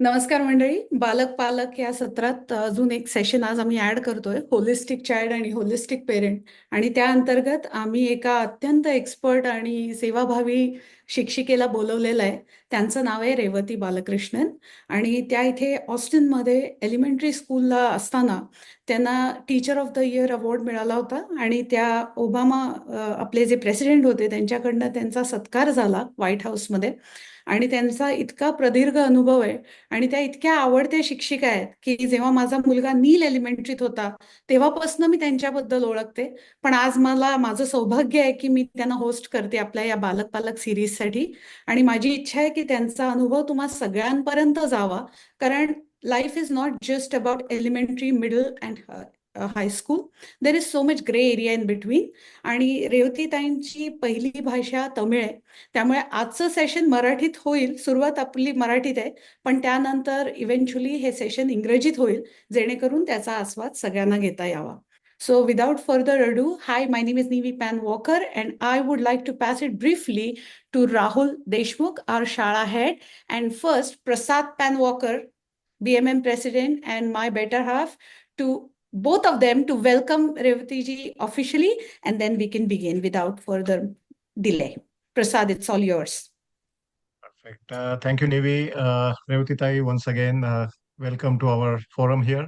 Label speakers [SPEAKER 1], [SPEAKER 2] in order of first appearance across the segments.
[SPEAKER 1] नमस्कार मंडळी. बालक पालक या सत्रात अजून एक सेशन आज आम्ही ऍड करतोय, होलिस्टिक चाइल्ड आणि होलिस्टिक पेरेंट. आणि त्या अंतर्गत आम्ही एका अत्यंत एक्सपर्ट आणि सेवाभावी शिक्षिकेला बोलवलेलं आहे. त्यांचं नाव आहे रेवती बालकृष्णन. आणि त्या इथे ऑस्टिनमध्ये एलिमेंटरी स्कूलला असताना त्यांना teacher of the year award मिळाला होता. आणि त्या ओबामा आपले जे प्रेसिडेंट होते त्यांच्याकडनं त्यांचा सत्कार झाला व्हाईट हाऊसमध्ये. आणि त्यांचा इतका प्रदीर्घ अनुभव आहे आणि त्या इतक्या आवडत्या शिक्षिका आहेत की जेव्हा माझा मुलगा नील एलिमेंटरीत होता तेव्हापासून मी त्यांच्याबद्दल ओळखते. पण आज मला माझं सौभाग्य आहे की मी त्यांना होस्ट करते आपल्या या बालक पालक सिरीजसाठी. आणि माझी इच्छा आहे की त्यांचा अनुभव तुम्हा सगळ्यांपर्यंत जावा. कारण life is not just about elementary, middle and high school. There is so much grey area in between. आणि रेवतीताईंची पहिली भाषा तमिळ आहे, त्यामुळे आजचं सेशन मराठीत होईल. सुरुवात आपली मराठीत आहे, पण त्यानंतर इव्हेंच्युअली हे सेशन इंग्रजीत होईल, जेणेकरून त्याचा आस्वाद सगळ्यांना घेता यावा. So without further ado, hi, my name is Nivi Pan Walker, and I would like to pass it briefly to Rahul Deshmukh, our Shala head, and first Prasad Pan Walker, BMM president, and my better half, to both of them to welcome Revati ji officially, and then we can begin without further delay. Prasad, it's all yours.
[SPEAKER 2] Perfect. Thank you, Nivi. Revati Tai, once again, welcome to our forum here,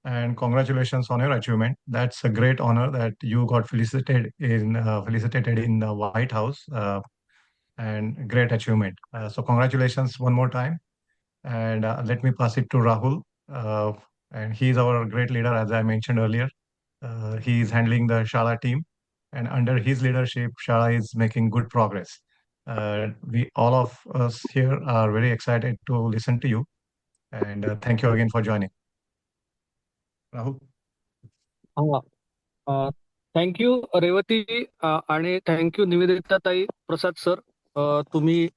[SPEAKER 2] and congratulations on your achievement. That's a great honor that you got felicitated in the White House, and great achievement. So congratulations one more time. And let me pass it to Rahul. And he is our great leader, as I mentioned earlier. He is handling the Shala team, and under his leadership, Shala is making good progress. We all of us here are very excited to listen to you, and thank you again for joining. Rahul.
[SPEAKER 3] Thank you Revathi आणि thank you Nivedita ताई, प्रसाद sir. तुम्ही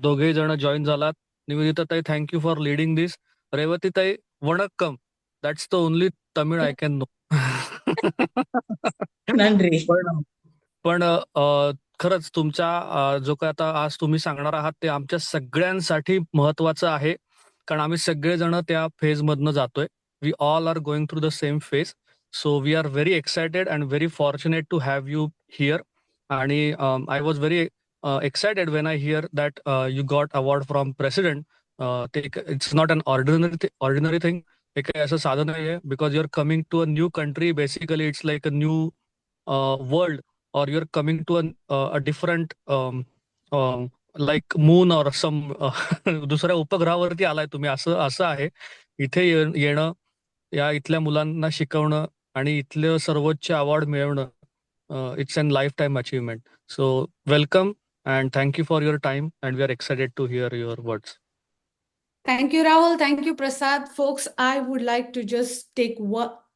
[SPEAKER 3] दोघे जण join झालात. Nivedita tai, thank you for leading this. Revati tai, vanakkam. That's the only Tamil I can know. पण खरंच तुमच्या जो काय आता आज तुम्ही सांगणार आहात ते आमच्या सगळ्यांसाठी महत्वाचं आहे, कारण आम्ही सगळेजण त्या फेज मधनं जातोय. We all are going through the same phase. So we are very excited and very fortunate to have you here. And I was very excited when I hear that you got award from president. It's not an ordinary thing. एक ऐसा साधन है because you're coming to a new country. Basically, it's like a new world, or you're coming to a different like moon or some दुसऱ्या उपग्रहावरती आलाय तुम्ही, असं आहे. इथे येणं, या इथल्या मुलांना शिकवणं आणि इथलं सर्वोच्च अवॉर्ड मिळवणं, it's an lifetime achievement. So welcome and thank you for your time and we are excited to hear your words.
[SPEAKER 1] Thank you, Rahul. Thank you, Prasad. Folks, I would like to just take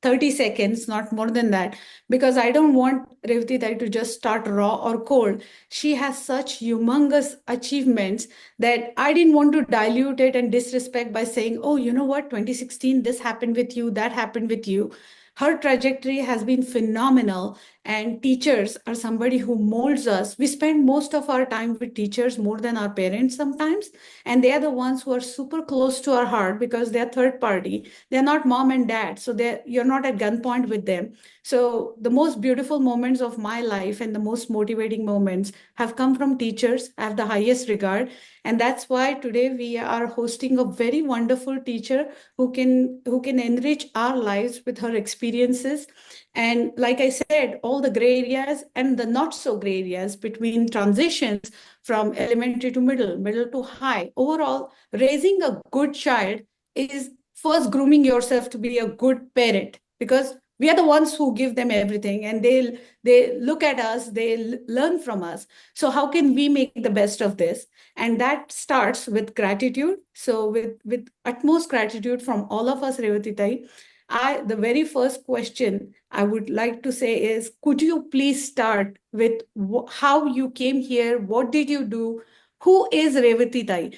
[SPEAKER 1] 30 seconds, not more than that, because I don't want Revati Tai to just start raw or cold. She has such humongous achievements that I didn't want to dilute it and disrespect by saying, oh, you know what, 2016, this happened with you, that happened with you. Her trajectory has been phenomenal, and teachers are somebody who molds us. We spend most of our time with teachers more than our parents sometimes, and they are the ones who are super close to our heart because they are third party. They're not mom and dad, so you're not at gunpoint with them. So the most beautiful moments of my life and the most motivating moments have come from teachers. I have the highest regard, and that's why today we are hosting a very wonderful teacher who can enrich our lives with her experiences. And like I said, all the gray areas and the not so gray areas between transitions from elementary to middle to high. Overall, raising a good child is first grooming yourself to be a good parent, because we are the ones who give them everything, and they look at us, they learn from us. So how can we make the best of this? And that starts with gratitude. So with utmost gratitude from all of us, Revati Tai, the very first question I would like to say is, could you please start with how you came here? What did you do? Who is Revati Tai?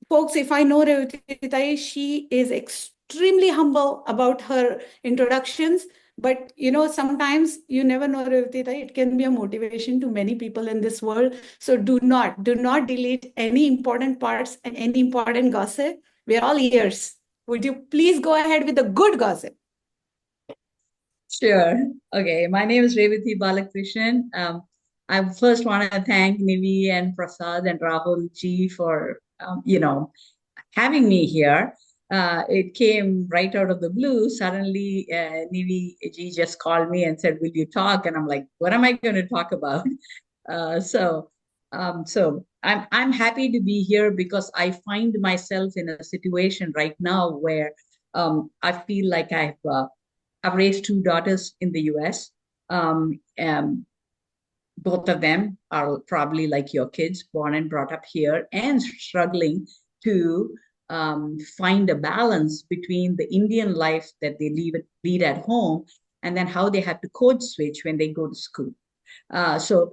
[SPEAKER 1] Folks, if I know Revati Tai, she is extremely humble about her introductions. But sometimes you never know, Revati Tai. It can be a motivation to many people in this world. So do not delete any important parts and any important gossip. We're all ears. Would you please go ahead with the good gossip?
[SPEAKER 4] Sure. Okay. My name is Revati Balak. I first want to thank Nivi and Prasad and Rahul ji for, having me here. It came right out of the blue. Suddenly, Nivi ji just called me and said, "Will you talk?" And I'm like, "What am I going to talk about?" So I'm happy to be here because I find myself in a situation right now where I feel like I've raised two daughters in the US. Um, um, both of them are probably like your kids, born and brought up here, and struggling to find a balance between the Indian life that they lead at home and then how they have to code switch when they go to school. So,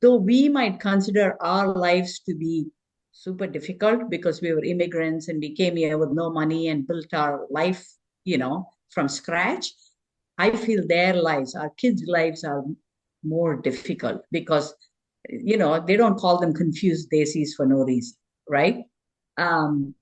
[SPEAKER 4] though we might consider our lives to be super difficult because we were immigrants and we came here with no money and built our life, from scratch, I feel their lives, our kids' lives, are more difficult because, they don't call them confused daisies for no reason, right? Um,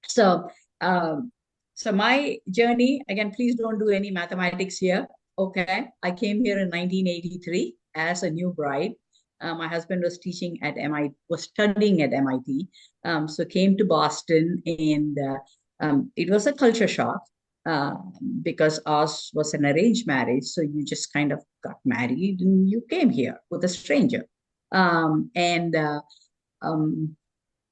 [SPEAKER 4] so, um, so my journey, again, please don't do any mathematics here. Okay. I came here in 1983 as a new bride. My husband was teaching at MIT, was studying at MIT. So came to Boston, and it was a culture shock uh, because ours was an arranged marriage. So you just kind of got married and you came here with a stranger. And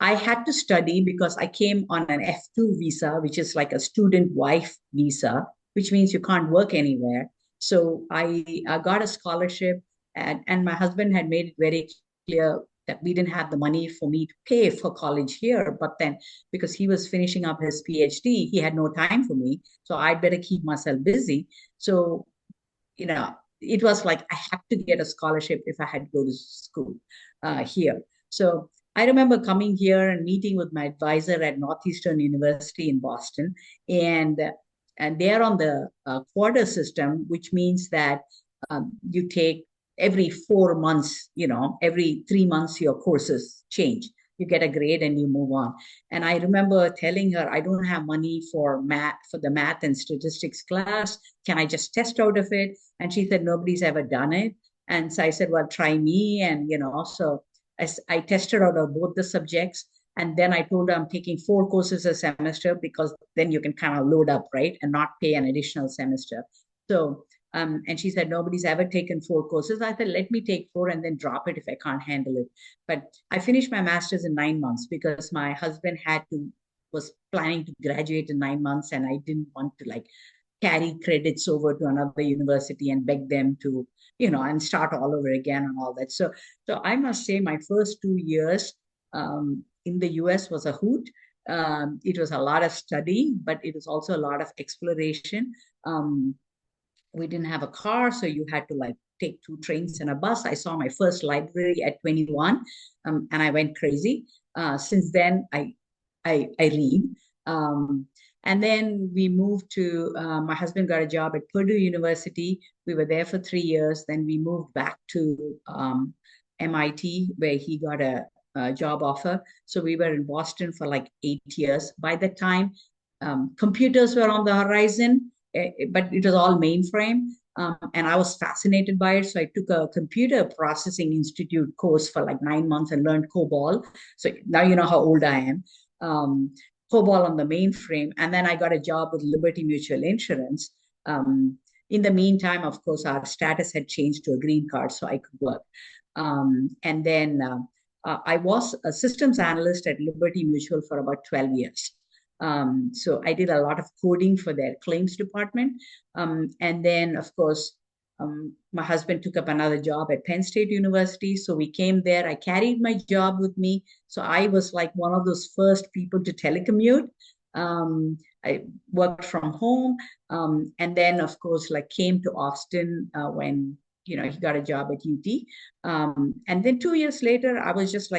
[SPEAKER 4] I had to study because I came on an F2 visa, which is like a student wife visa, which means you can't work anywhere. So I got a scholarship, and my husband had made it very clear that we didn't have the money for me to pay for college here. But then, because he was finishing up his PhD, he had no time for me. So I'd better keep myself busy. So, it was like I had to get a scholarship if I had to go to school here. So I remember coming here and meeting with my advisor at Northeastern University in Boston, and they're on the quarter system, which means that you take every 4 months, every 3 months your courses change. You get a grade and you move on. And I remember telling her, I don't have money for the math and statistics class. Can I just test out of it? And she said, nobody's ever done it. And so I said, well, try me. And, so I tested out of both the subjects. And then I told her I'm taking 4 courses a semester because then you can kind of load up, right? And not pay an additional semester. So, and she said, nobody's ever taken 4 courses. I said, let me take 4 and then drop it if I can't handle it. But I finished my master's in 9 months because my husband was planning to graduate in 9 months, and I didn't want to carry credits over to another university and beg them to, and start all over again and all that. So I must say my first 2 years in the US was a hoot. It was a lot of study, but it was also a lot of exploration. We didn't have a car, so you had to take 2 trains and a bus. I saw my first library at 21, and I went crazy. Since then, I read. And then we moved to, my husband got a job at Purdue University. We were there for 3 years. Then we moved back to MIT, where he got a job offer. So we were in Boston for 8 years. By that time, computers were on the horizon, but it was all mainframe. And I was fascinated by it. So I took a computer processing institute course for 9 months and learned COBOL. So now you know how old I am. COBOL on the mainframe. And then I got a job with Liberty Mutual Insurance. In the meantime, of course, our status had changed to a green card, so I could work. And then I was a systems analyst at Liberty Mutual for about 12 years. So I did a lot of coding for their claims department. And then, of course, my husband took up another job at Penn State University. So we came there. I carried my job with me. So I was like one of those first people to telecommute. I worked from home. And then, of course, came to Austin when, he got a job at UT. And then 2 years later, I was just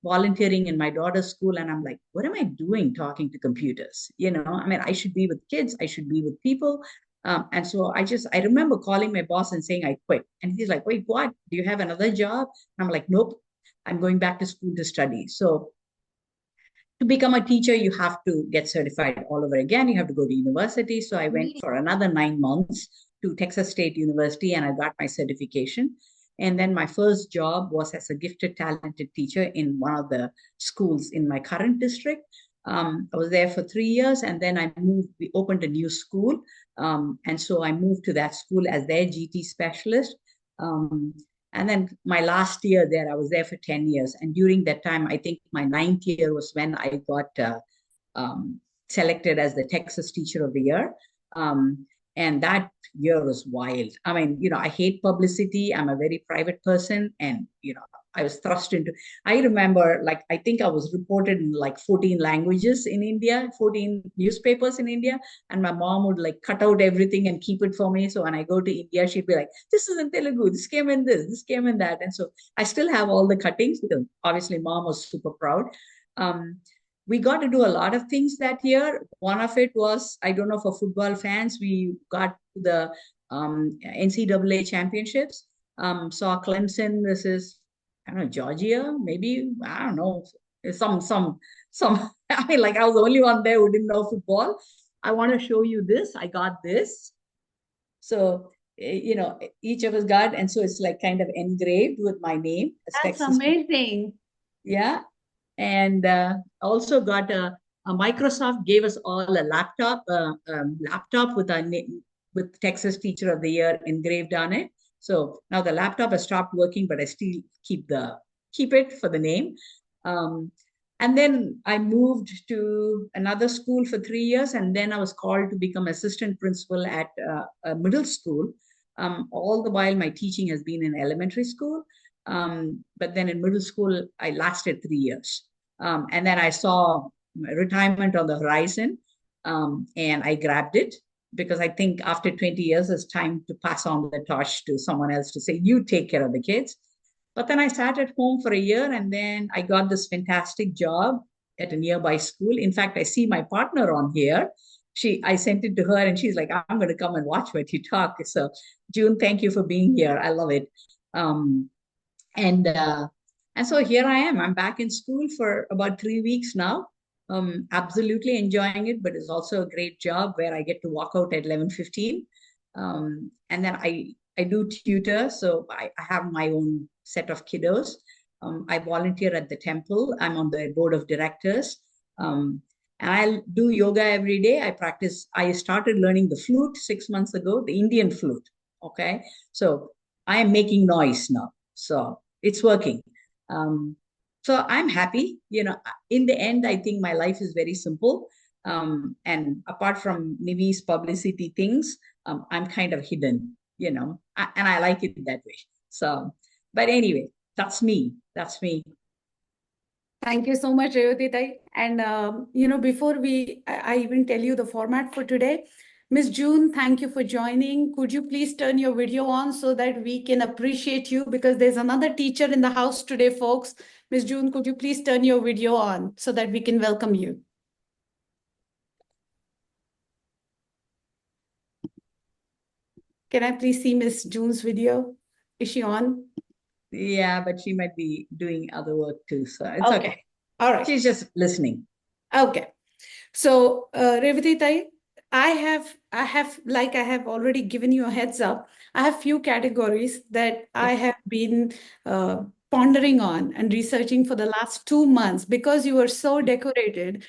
[SPEAKER 4] volunteering in my daughter's school, and I'm like, what am I doing talking to computers? I mean, I should be with kids, I should be with people. And so I remember calling my boss and saying I quit. And he's like, wait, what? Do you have another job? And I'm like, nope, I'm going back to school to study. So to become a teacher, you have to get certified all over again. You have to go to university. So I went for another 9 months to Texas State University and I got my certification. And then my first job was as a gifted, talented teacher in one of the schools in my current district. I was there for 3 years and then I moved, we opened a new school. And so I moved to that school as their GT specialist. And then my last year there, I was there for 10 years. And during that time, I think my 9th year was when I got selected as the Texas Teacher of the Year. And that year was wild. I mean, I hate publicity. I'm a very private person. And, I was thrust into, I remember, like, I think I was reported in like 14 languages in India, 14 newspapers in India. And my mom would like cut out everything and keep it for me. So when I go to India, she'd be like, this is in Telugu, this came in this came in that. And so I still have all the cuttings because obviously mom was super proud. We got to do a lot of things that year. One of it was, I don't know, for football fans, we got the NCAA championships. Saw Clemson versus, I don't know, Georgia, maybe, I don't know, some, I mean, like I was the only one there who didn't know football. I want to show you this. I got this. So, each of us got, and so it's like kind of engraved with my name.
[SPEAKER 1] That's amazing.
[SPEAKER 4] Yeah. And also got Microsoft gave us all a laptop with our name, with Texas Teacher of the Year engraved on it. So now the laptop has stopped working, but I still keep it for the name. And then I moved to another school for 3 years, and then I was called to become assistant principal at a middle school. All the while, my teaching has been in elementary school. But then in middle school, I lasted 3 years. And then I saw retirement on the horizon, and I grabbed it because I think after 20 years, it's time to pass on the torch to someone else to say, you take care of the kids. But then I sat at home for a year, and then I got this fantastic job at a nearby school. In fact, I see my partner on here. I sent it to her, and she's like, I'm going to come and watch what you talk. So, June, thank you for being here. I love it. And so here I am. I'm back in school for about 3 weeks now. Absolutely enjoying it, but it's also a great job where I get to walk out at 11:15. And then I do tutor, so I have my own set of kiddos. I volunteer at the temple. I'm on the board of directors. And I do yoga every day. I started learning the flute 6 months ago, the Indian flute. Okay. So I am making noise now. So it's working. So I'm happy. In the end, I think my life is very simple. And apart from Nivi's publicity things, I'm kind of hidden, and I like it that way. So, but anyway, that's me. That's me.
[SPEAKER 1] Thank you so much, Revati. And, before I even tell you the format for today, Miss June, thank you for joining. Could you please turn your video on so that we can appreciate you? Because there's another teacher in the house today, folks. Miss June, could you please turn your video on so that we can welcome you? Can I please see Miss June's video? Is she on?
[SPEAKER 4] Yeah, but she might be doing other work too. So it's okay.
[SPEAKER 1] All right.
[SPEAKER 4] She's just listening.
[SPEAKER 1] Okay. So, Revati, I have, like I have already given you a heads up, I have few categories that I have been pondering on and researching for the last 2 months because you were so decorated.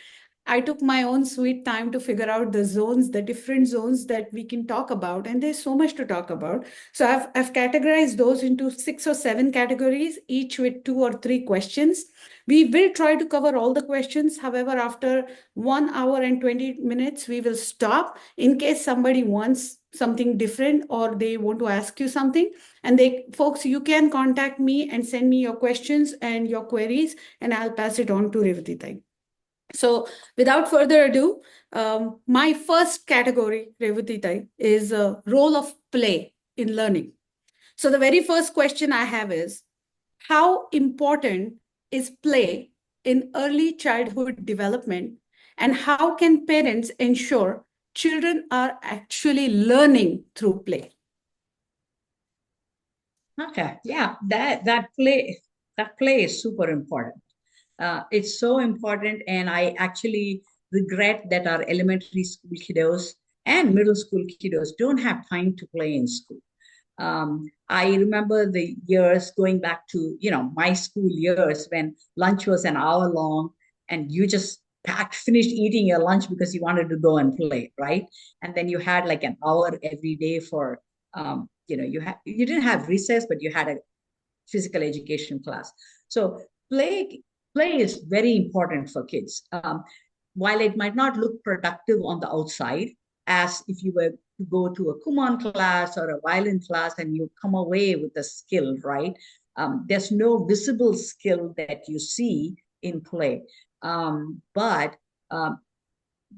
[SPEAKER 1] I took my own sweet time to figure out the zones, the different zones that we can talk about, and there's so much to talk about. So I've categorized those into 6 or 7 categories, each with 2 or 3 questions. We will try to cover all the questions. However, after 1 hour and 20 minutes, we will stop in case somebody wants something different or they want to ask you something. And folks, you can contact me and send me your questions and your queries, and I'll pass it on to Revati. So without further ado, my first category, Revati, is a role of play in learning. So the very first question I have is, how important is play in early childhood development, and how can parents ensure children are actually learning through play?
[SPEAKER 4] Okay, yeah, that play is super important. It's so important, and I actually regret that our elementary school kiddos and middle school kiddos don't have time to play in school. I remember the years going back to, my school years when lunch was an hour long and you just finished eating your lunch because you wanted to go and play, right? And then you had like an hour every day for, you didn't have recess, but you had a physical education class. So play play is very important for kids. While it might not look productive on the outside, as if you were to go to a Kumon class or a violin class and you come away with a skill, right? There's no visible skill that you see in play. But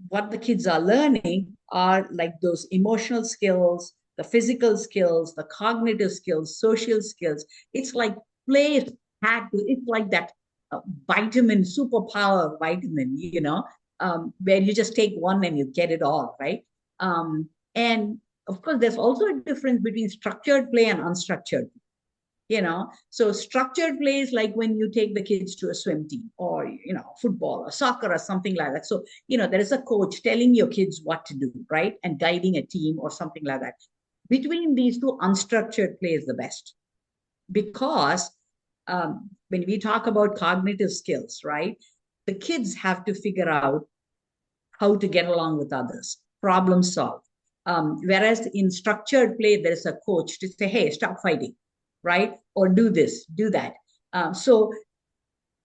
[SPEAKER 4] what the kids are learning are like those emotional skills, the physical skills, the cognitive skills, social skills. It's like play it's like that vitamin, superpower vitamin, where you just take one and you get it all, right? And of course, there's also a difference between structured play and unstructured so structured play is like when you take the kids to a swim team or football or soccer or something like that. So there is a coach telling your kids what to do, right, and guiding a team or something like that. Between these two, unstructured play is the best, because when we talk about cognitive skills, right, the kids have to figure out how to get along with others, problem solve. Whereas in structured play, there's a coach to say, hey, stop fighting, right? Or do this, do that. So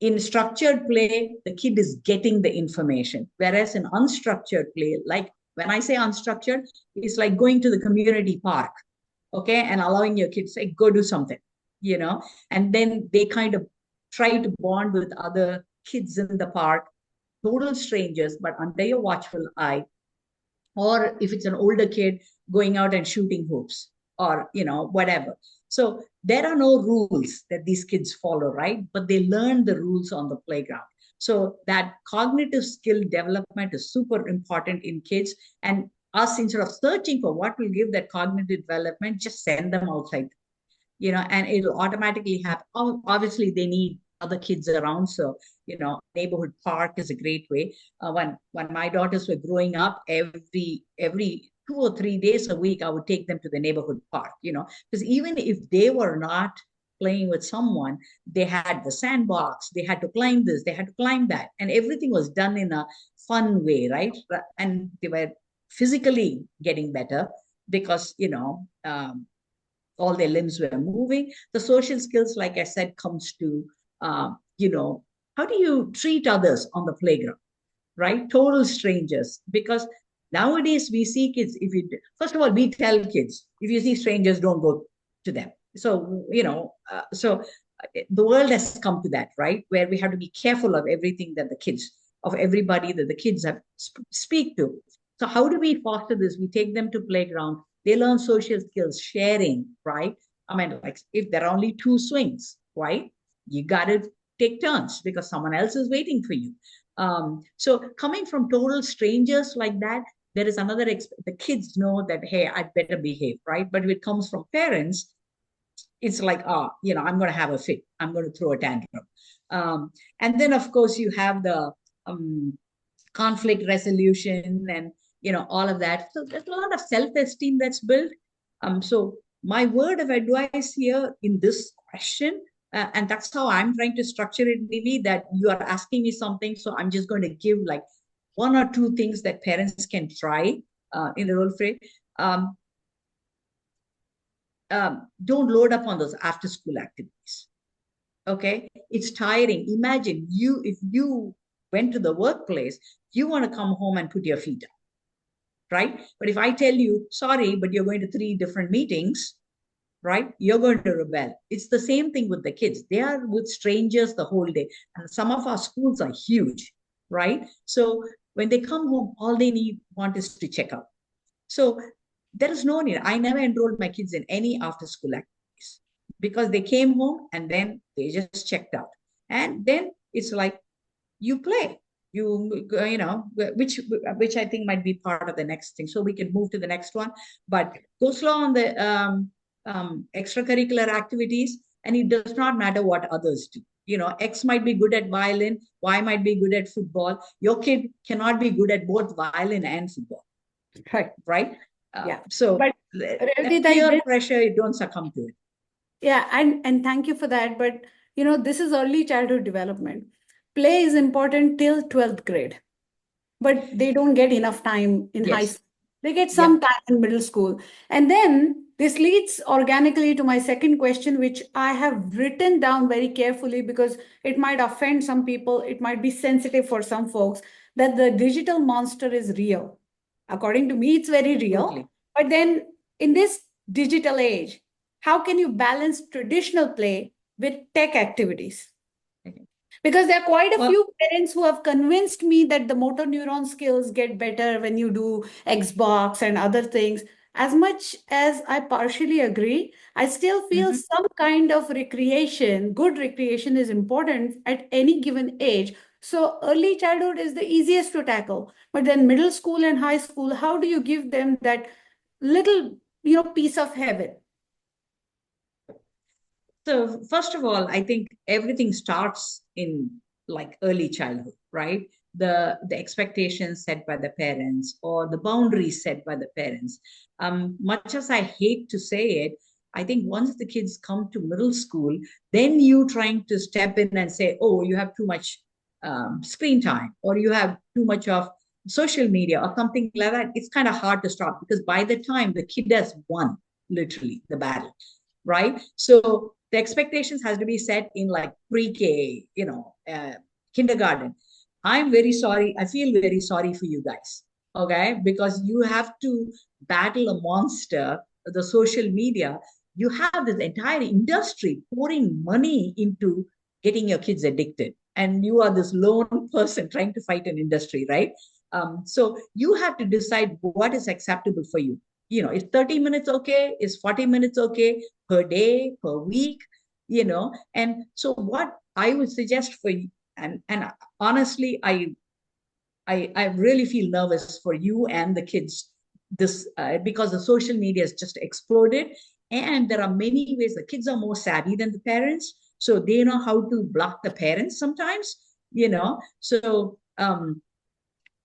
[SPEAKER 4] in structured play, the kid is getting the information. Whereas in unstructured play, like when I say unstructured, it's like going to the community park, okay, and allowing your kids to say, go do something, and then they kind of try to bond with other kids in the park, total strangers, but under your watchful eye. Or if it's an older kid, going out and shooting hoops or whatever. So there are no rules that these kids follow, right? But they learn the rules on the playground. So that cognitive skill development is super important in kids. And us, instead of searching for what will give that cognitive development, just send them outside, and it'll automatically happen. Obviously, they need other kids around. So, neighborhood park is a great way. When my daughters were growing up, every 2 or 3 days a week, I would take them to the neighborhood park, because even if they were not playing with someone, they had the sandbox, they had to climb this, they had to climb that, and everything was done in a fun way, right? And they were physically getting better because, all their limbs were moving. The social skills, like I said, comes to, how do you treat others on the playground, right? Total strangers. Because nowadays we see kids, first of all, we tell kids, if you see strangers, don't go to them. So, the world has come to that, right? Where we have to be careful of everything of everybody that the kids have speak to. So how do we foster this? We take them to playground. They learn social skills, sharing, right? I mean, like if there are only 2 swings, right? You got to take turns because someone else is waiting for you. So coming from total strangers like that, there is another, the kids know that, hey, I'd better behave, right? But if it comes from parents, it's like, I'm going to have a fit. I'm going to throw a tantrum. And then, of course, you have the conflict resolution and, all of that. So there's a lot of self-esteem that's built. So my word of advice here in this question, and that's how I'm trying to structure it, maybe that you are asking me something. So I'm just going to give like 1 or 2 things that parents can try in the role play. Don't load up on those after school activities. Okay. It's tiring. Imagine if you went to the workplace, you want to come home and put your feet up. Right? But if I tell you, sorry, but you're going to 3 different meetings, right? You're going to rebel. It's the same thing with the kids. They are with strangers the whole day. And some of our schools are huge, right? So when they come home, all they want is to check out. So there is no need. I never enrolled my kids in any after school activities because they came home and then they just checked out. And then it's like, you play. Which I think might be part of the next thing. So we can move to the next one, but go slow on the extracurricular activities, and it does not matter what others do. X might be good at violin, Y might be good at football. Your kid cannot be good at both violin and football. Right?
[SPEAKER 1] Yeah.
[SPEAKER 4] So
[SPEAKER 1] But
[SPEAKER 4] that peer pressure, you don't succumb to it.
[SPEAKER 1] Yeah, and thank you for that. But this is early childhood development. Play is important till 12th grade, but they don't get enough time in high school. They get some time in middle school. And then this leads organically to my second question, which I have written down very carefully because it might offend some people. It might be sensitive for some folks that the digital monster is real. According to me, it's very real.
[SPEAKER 4] Totally.
[SPEAKER 1] But then in this digital age, how can you balance traditional play with tech activities? Because there are quite a few parents who have convinced me that the motor neuron skills get better when you do Xbox and other things. As much as I partially agree, I still feel some kind of recreation, good recreation is important at any given age. So early childhood is the easiest to tackle. But then middle school and high school, how do you give them that little, piece of heaven?
[SPEAKER 4] So first of all, I think everything starts in like early childhood, right? The expectations set by the parents or the boundaries set by the parents. Much as I hate to say it, I think once the kids come to middle school, then you trying to step in and say, oh, you have too much screen time or you have too much of social media or something like that. It's kind of hard to stop because by the time the kid has won literally the battle, right? So the expectations has to be set in like pre-K, kindergarten. I'm very sorry. I feel very sorry for you guys, okay? Because you have to battle a monster, the social media. You have this entire industry pouring money into getting your kids addicted. And you are this lone person trying to fight an industry, right? So you have to decide what is acceptable for you. Is 30 minutes okay? Is 40 minutes okay per day, per week? And so what I would suggest for you, and honestly, I really feel nervous for you and the kids this because the social media has just exploded, and there are many ways the kids are more savvy than the parents, so they know how to block the parents sometimes. So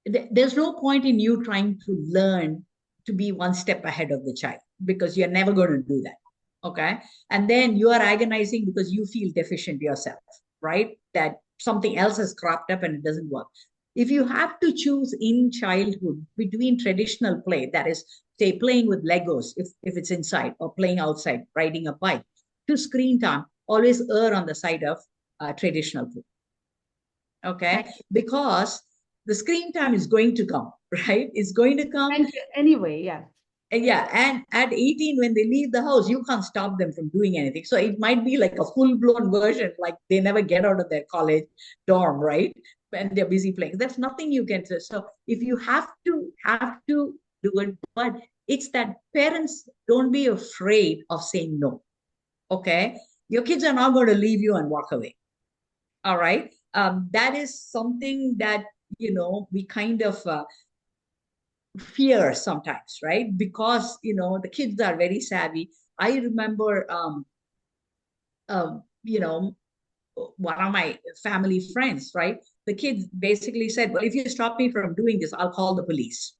[SPEAKER 4] there's no point in you trying to learn to be one step ahead of the child because you're never going to do that. Okay. And then you are agonizing because you feel deficient yourself, right? That something else has cropped up and it doesn't work. If you have to choose in childhood between traditional play, that is, say, playing with Legos, if it's inside, or playing outside, riding a bike, to screen time, always err on the side of traditional play. Okay. Because the screen time is going to come, right? It's going to come.
[SPEAKER 1] Thank you. Anyway, yeah.
[SPEAKER 4] Yeah. And at 18, when they leave the house, you can't stop them from doing anything. So it might be like a full-blown version, like they never get out of their college dorm, right? And they're busy playing. There's nothing you can do. So if you have to do it, but it's that parents don't be afraid of saying no. Okay. Your kids are not going to leave you and walk away. All right. That is something that, we kind of fear sometimes, right? Because, the kids are very savvy. I remember, one of my family friends, right? The kids basically said, well, if you stop me from doing this, I'll call the police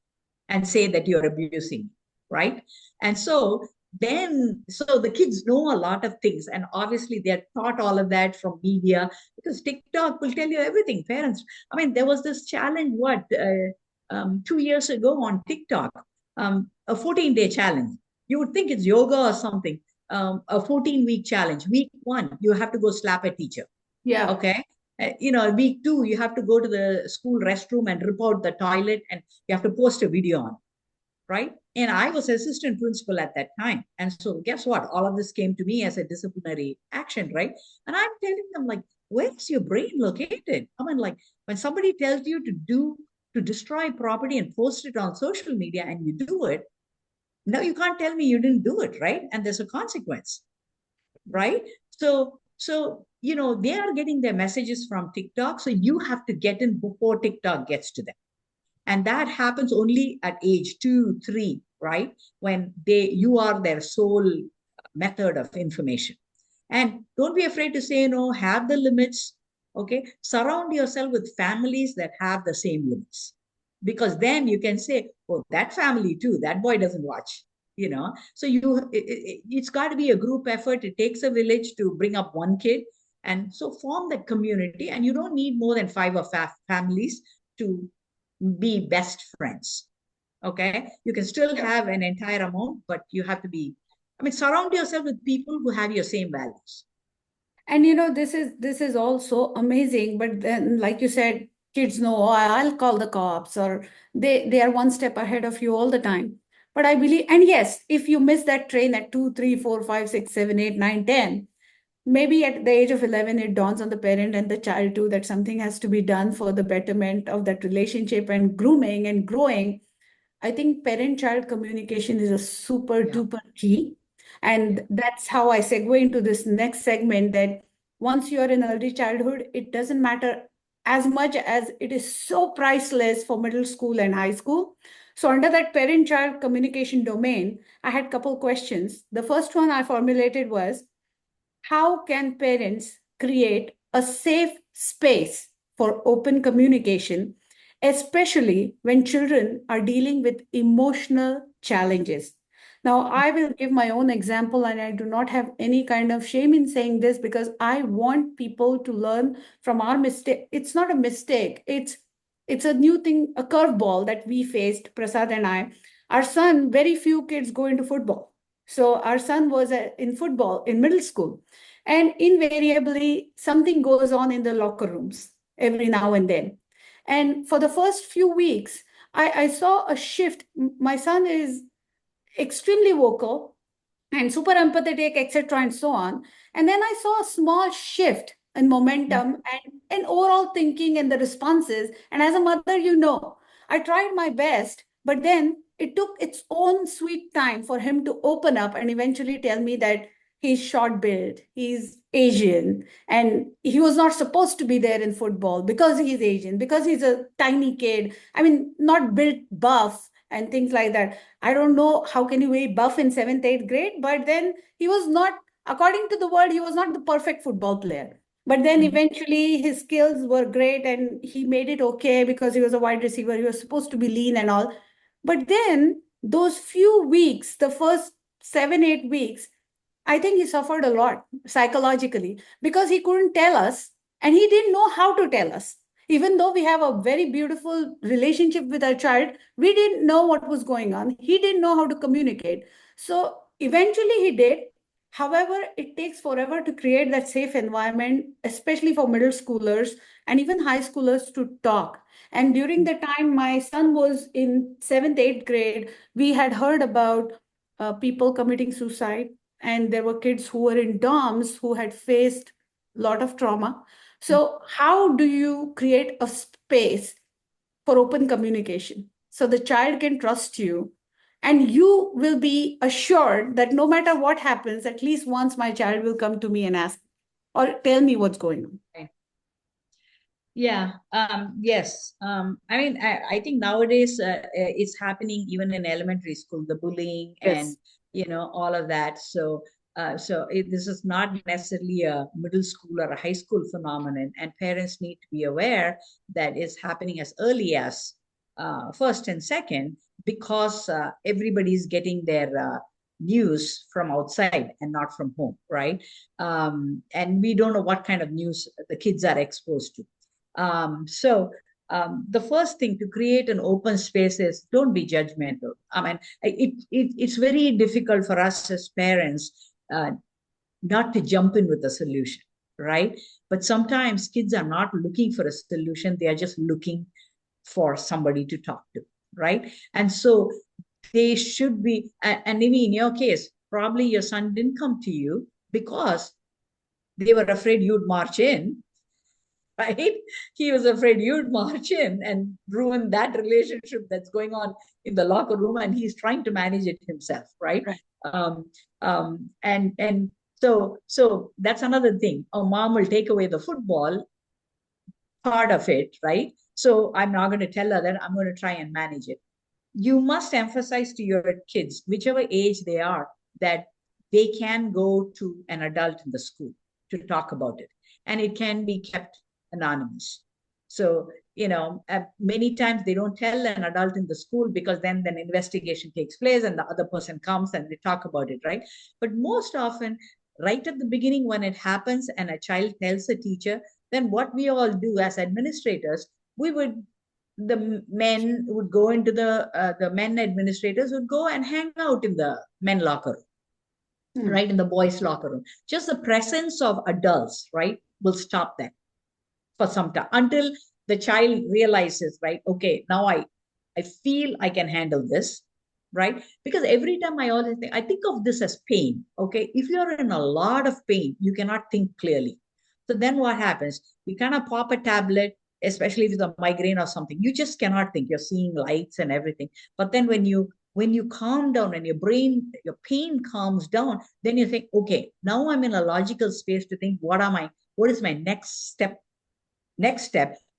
[SPEAKER 4] and say that you're abusing, right? And so the kids know a lot of things, and obviously they're taught all of that from media because TikTok will tell you everything. Parents, I mean, there was this challenge 2 years ago on TikTok, a 14-day challenge. You would think it's yoga or something. A 14-week challenge. Week 1, you have to go slap a teacher.
[SPEAKER 1] Yeah.
[SPEAKER 4] Okay. Week 2, you have to go to the school restroom and rip out the toilet, and you have to post a video on, right? And I was assistant principal at that time. And so guess what? All of this came to me as a disciplinary action, right? And I'm telling them, like, where's your brain located? I mean, like, when somebody tells you to destroy property and post it on social media and you do it, no, you can't tell me you didn't do it, right? And there's a consequence, right? So they are getting their messages from TikTok. So you have to get in before TikTok gets to them. And that happens only at age 2, 3, right? When you are their sole method of information. And don't be afraid to say no, have the limits. Okay. Surround yourself with families that have the same limits. Because then you can say, oh, that family too, that boy doesn't watch. So it's got to be a group effort. It takes a village to bring up one kid. And so form that community. And you don't need more than 5 families to be best friends. Okay. You can still have an entire amount, but you have to be, surround yourself with people who have your same values.
[SPEAKER 1] And this is also amazing. But then, like you said, kids know, oh, I'll call the cops, or they are one step ahead of you all the time. But I believe, and yes, if you miss that train at 2, 3, 4, 5, 6, 7, 8, 9, 10, maybe at the age of 11, it dawns on the parent and the child too that something has to be done for the betterment of that relationship and grooming and growing. I think parent-child communication is a super duper key. And that's how I segue into this next segment, that once you're in early childhood, it doesn't matter as much as it is so priceless for middle school and high school. So under that parent-child communication domain, I had a couple questions. The first one I formulated was, how can parents create a safe space for open communication, especially when children are dealing with emotional challenges? Now, I will give my own example, and I do not have any kind of shame in saying this because I want people to learn from our mistake. It's not a mistake, it's a new thing, a curveball that we faced, Prasad and I. Our son, very few kids go into football. So our son was in football in middle school. And invariably, something goes on in the locker rooms every now and then. And for the first few weeks, I saw a shift. My son is extremely vocal and super empathetic, etc., and so on. And then I saw a small shift in momentum and overall thinking and the responses. And as a mother, I tried my best, but then it took its own sweet time for him to open up and eventually tell me that he's short built, he's Asian, and he was not supposed to be there in football because he's Asian, because he's a tiny kid. I mean, not built buff and things like that. I don't know how can you be buff in seventh, eighth grade, but then he was not, according to the world, he was not the perfect football player. But then eventually his skills were great and he made it okay because he was a wide receiver. He was supposed to be lean and all. But then those few weeks, the first 7, 8 weeks, I think he suffered a lot psychologically because he couldn't tell us and he didn't know how to tell us. Even though we have a very beautiful relationship with our child, we didn't know what was going on. He didn't know how to communicate. So eventually he did. However, it takes forever to create that safe environment, especially for middle schoolers and even high schoolers to talk. And during the time my son was in seventh, eighth grade, we had heard about people committing suicide, and there were kids who were in dorms who had faced a lot of trauma. So how do you create a space for open communication so the child can trust you and you will be assured that no matter what happens, at least once my child will come to me and ask or tell me what's going on?
[SPEAKER 4] Yeah, yes. I think nowadays it's happening even in elementary school, the bullying and,
[SPEAKER 1] Yes.
[SPEAKER 4] all of that. This is not necessarily a middle school or a high school phenomenon, and parents need to be aware that it's happening as early as first and second, because everybody's getting their news from outside and not from home, right? And we don't know what kind of news the kids are exposed to. The first thing to create an open space is don't be judgmental. I mean, it's very difficult for us as parents not to jump in with a solution, right? But sometimes kids are not looking for a solution, they are just looking for somebody to talk to, right? And so they should be, and maybe in your case, probably your son didn't come to you because they were afraid you'd march in, right? He was afraid you'd march in and ruin that relationship that's going on in the locker room, and he's trying to manage it himself, right?
[SPEAKER 1] Right.
[SPEAKER 4] And so that's another thing. Oh, mom will take away the football part of it, right? So I'm not going to tell her that, I'm going to try and manage it. You must emphasize to your kids, whichever age they are, that they can go to an adult in the school to talk about it, and it can be kept anonymous. So, many times they don't tell an adult in the school because then an investigation takes place and the other person comes and they talk about it, right? But most often, right at the beginning when it happens and a child tells a teacher, then what we all do as administrators, the men would go into the men administrators would go and hang out in the men locker room, right, in the boys locker room. Just the presence of adults, right, will stop that for some time until the child realizes, right, okay, now I feel I can handle this, right? Because every time I think of this as pain. Okay, if you're in a lot of pain, you cannot think clearly. So then what happens? You kind of pop a tablet, especially if it's a migraine or something. You just cannot think. You're seeing lights and everything. But then when you calm down and your pain calms down, then you think, okay, now I'm in a logical space to think, what is my next step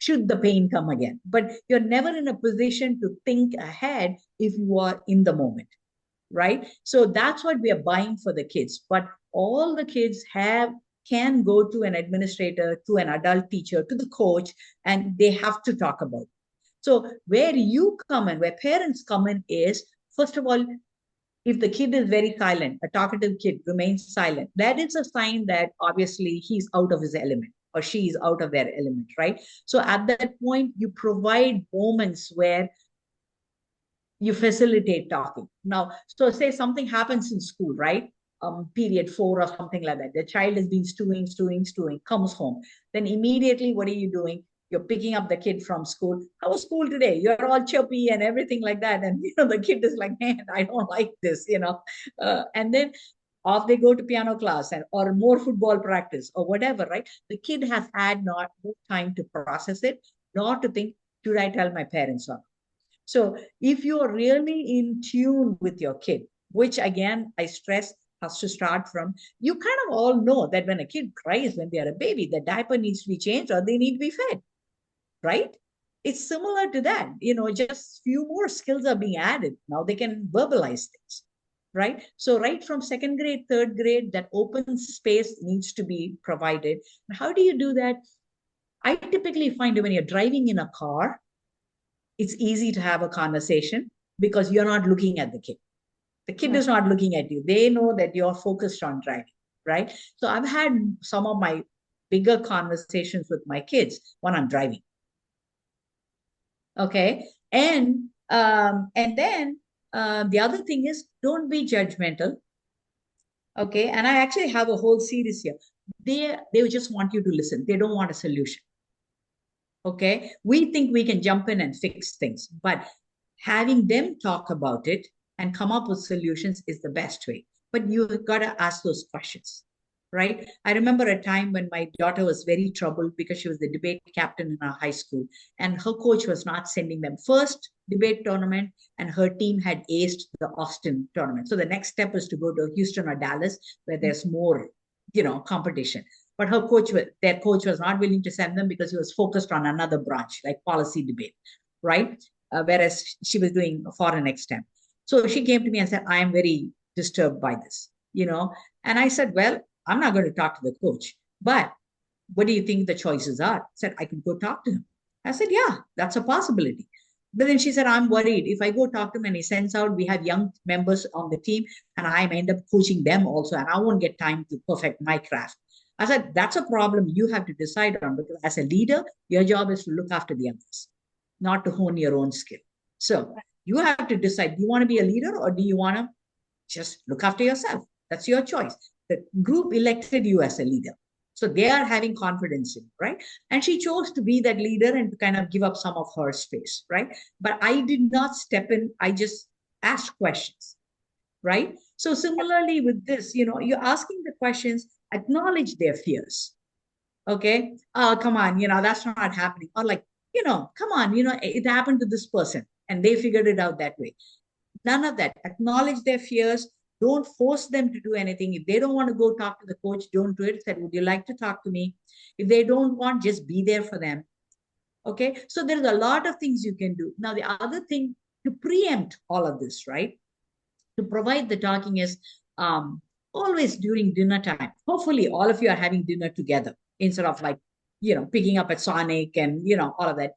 [SPEAKER 4] should the pain come again. But you're never in a position to think ahead if you are in the moment, right? So that's what we are buying for the kids. But all the kids can go to an administrator, to an adult teacher, to the coach, and they have to talk about it. So where you come in, where parents come in is, first of all, if the kid is very silent, a talkative kid remains silent, that is a sign that obviously he's out of his element or she is out of their element, right? So at that point, you provide moments where you facilitate talking. Now, so say something happens in school, right? Period 4 or something like that. The child has been stewing, comes home. Then immediately, what are you doing? You're picking up the kid from school. How was school today? You're all chirpy and everything like that. And, the kid is like, man, I don't like this, and then off they go to piano class or more football practice or whatever, right? The kid has had not more time to process it, nor to think, should I tell my parents or not? So if you're really in tune with your kid, which again, I stress has to start from, you kind of all know that when a kid cries when they are a baby, the diaper needs to be changed or they need to be fed, right? It's similar to that, just few more skills are being added. Now they can verbalize things, right? So right from second grade, third grade, that open space needs to be provided. How do you do that? I typically find when you're driving in a car, it's easy to have a conversation because you're not looking at the kid. The kid is not looking at you. They know that you're focused on driving, right? So I've had some of my bigger conversations with my kids when I'm driving. Okay. And then the other thing is, don't be judgmental. Okay. And I actually have a whole series here. They just want you to listen. They don't want a solution. Okay. We think we can jump in and fix things, but having them talk about it and come up with solutions is the best way. But you've got to ask those questions, right? I remember a time when my daughter was very troubled because she was the debate captain in our high school, and her coach was not sending them first debate tournament, and her team had aced the Austin tournament. So the next step was to go to Houston or Dallas, where there's more, competition. But their coach was not willing to send them because he was focused on another branch, like policy debate, right? Whereas she was doing foreign extem. So she came to me and said, I am very disturbed by this, And I said, well, I'm not going to talk to the coach, but what do you think the choices are? I said, I could go talk to him. I said, yeah, that's a possibility. But then she said, I'm worried. If I go talk to him and he sends out, we have young members on the team and I end up coaching them also, and I won't get time to perfect my craft. I said, that's a problem you have to decide on, because as a leader, your job is to look after the others, not to hone your own skill. So you have to decide, do you want to be a leader or do you want to just look after yourself? That's your choice. The group elected you as a leader. So they are having confidence in you, right? And she chose to be that leader and to kind of give up some of her space, right? But I did not step in. I just asked questions, right? So similarly with this, you're asking the questions, acknowledge their fears. Okay. Oh, come on, that's not happening. Or like, come on, it happened to this person and they figured it out that way. None of that. Acknowledge their fears. Don't force them to do anything. If they don't want to go talk to the coach, don't do it. Say, would you like to talk to me? If they don't want, just be there for them. Okay. So there's a lot of things you can do. Now, the other thing to preempt all of this, right? To provide the talking is, always during dinner time. Hopefully, all of you are having dinner together instead of like, picking up at Sonic and, all of that.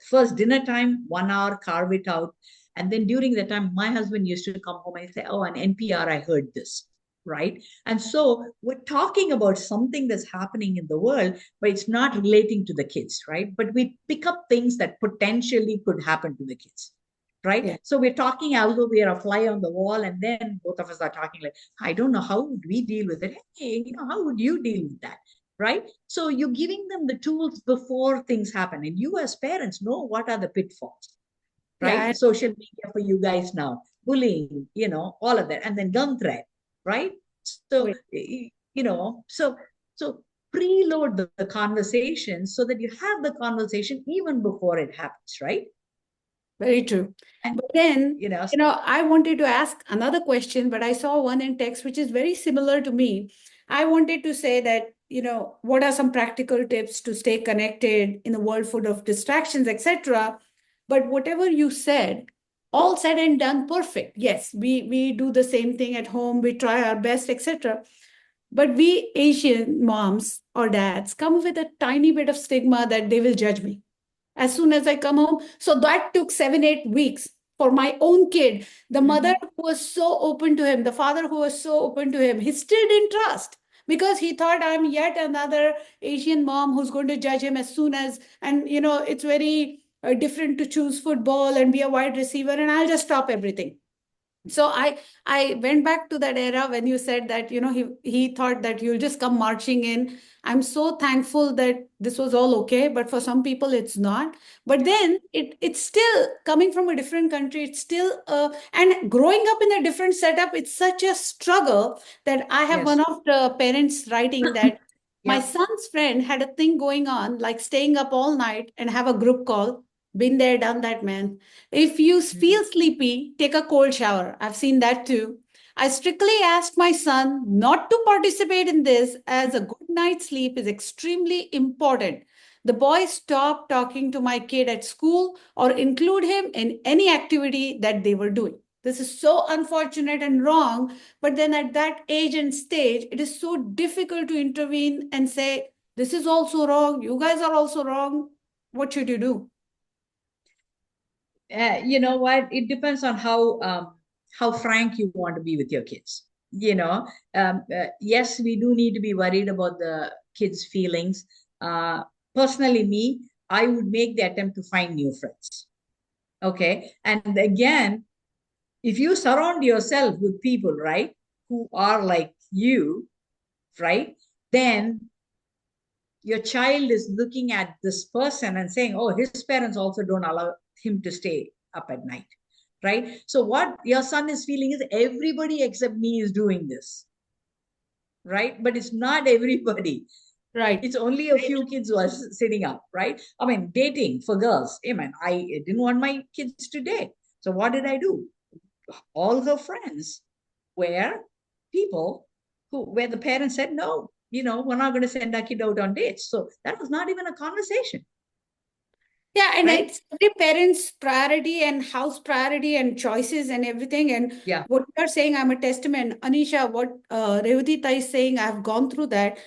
[SPEAKER 4] First dinner time, 1 hour, carve it out. And then during the time, my husband used to come home and say, oh, on NPR, I heard this. Right. And so we're talking about something that's happening in the world, but it's not relating to the kids. Right. But we pick up things that potentially could happen to the kids. Right.
[SPEAKER 1] Yeah.
[SPEAKER 4] So we're talking as though we are a fly on the wall, and then both of us are talking like, I don't know, how would we deal with it? Hey, how would you deal with that? Right. So you're giving them the tools before things happen. And you as parents know what are the pitfalls, right?
[SPEAKER 1] Yeah.
[SPEAKER 4] Social media for you guys now, bullying, all of that, and then gun threat, right? So,
[SPEAKER 1] Wait.
[SPEAKER 4] so preload the conversation so that you have the conversation even before it happens, right?
[SPEAKER 1] Very true.
[SPEAKER 4] And,
[SPEAKER 1] But then,
[SPEAKER 4] you know,
[SPEAKER 1] I wanted to ask another question, but I saw one in text which is very similar to me. I wanted to say that, what are some practical tips to stay connected in a world full of distractions, etc. But whatever you said, all said and done, perfect. Yes, we do the same thing at home, we try our best, etc. But we Asian moms or dads come with a tiny bit of stigma that they will judge me as soon as I come home. So that took 7, 8 weeks for my own kid. The mother who was so open to him, the father who was so open to him, he still didn't trust because he thought I'm yet another Asian mom who's going to judge him as soon as, and it's very different to choose football and be a wide receiver, and I'll just stop everything. So I went back to that era when you said that he thought that you'll just come marching in. I'm so thankful that this was all okay, but for some people it's not. But then it's still coming from a different country. It's still and growing up in a different setup. It's such a struggle that I have
[SPEAKER 4] yes.
[SPEAKER 1] one of the parents writing that my
[SPEAKER 4] Yep.
[SPEAKER 1] son's friend had a thing going on, like staying up all night and have a group call. Been there, done that, man. If you feel sleepy, take a cold shower. I've seen that too. I strictly asked my son not to participate in this as a good night's sleep is extremely important. The boy stopped talking to my kid at school or include him in any activity that they were doing. This is so unfortunate and wrong. But then at that age and stage, it is so difficult to intervene and say, this is also wrong. You guys are also wrong. What should you do?
[SPEAKER 4] You know what? It depends on how frank you want to be with your kids. Yes, we do need to be worried about the kids' feelings. Personally, me, I would make the attempt to find new friends. Okay, and again, if you surround yourself with people, right, who are like you, right, then your child is looking at this person and saying, oh, his parents also don't allow him to stay up at night, right? So what your son is feeling is everybody except me is doing this, right? But it's not everybody.
[SPEAKER 1] Right.
[SPEAKER 4] It's only a few kids who are sitting up, right? I mean, dating for girls. I mean, I didn't want my kids to date. So what did I do? All her friends were people where the parents said, no, we're not going to send our kid out on dates. So that was not even a conversation.
[SPEAKER 1] Yeah, and
[SPEAKER 4] Right?
[SPEAKER 1] it's every parent's priority and house priority and choices and everything. And
[SPEAKER 4] Yeah.
[SPEAKER 1] what you are saying, I'm a testament. Anisha, what Revati is saying, I've gone through that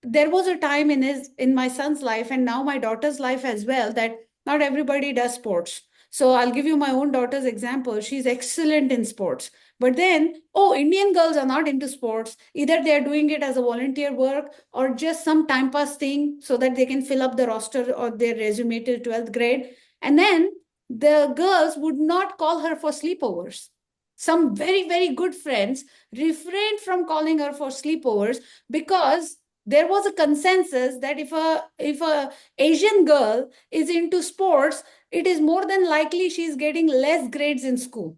[SPEAKER 1] there was a time in my son's life and now my daughter's life as well, that not everybody does sports. So I'll give you my own daughter's example. She's excellent in sports. But then, oh, Indian girls are not into sports. Either they're doing it as a volunteer work or just some time pass thing so that they can fill up the roster or their resume till 12th grade. And then the girls would not call her for sleepovers. Some very, very good friends refrained from calling her for sleepovers because there was a consensus that if a Asian girl is into sports, it is more than likely she's getting less grades in school.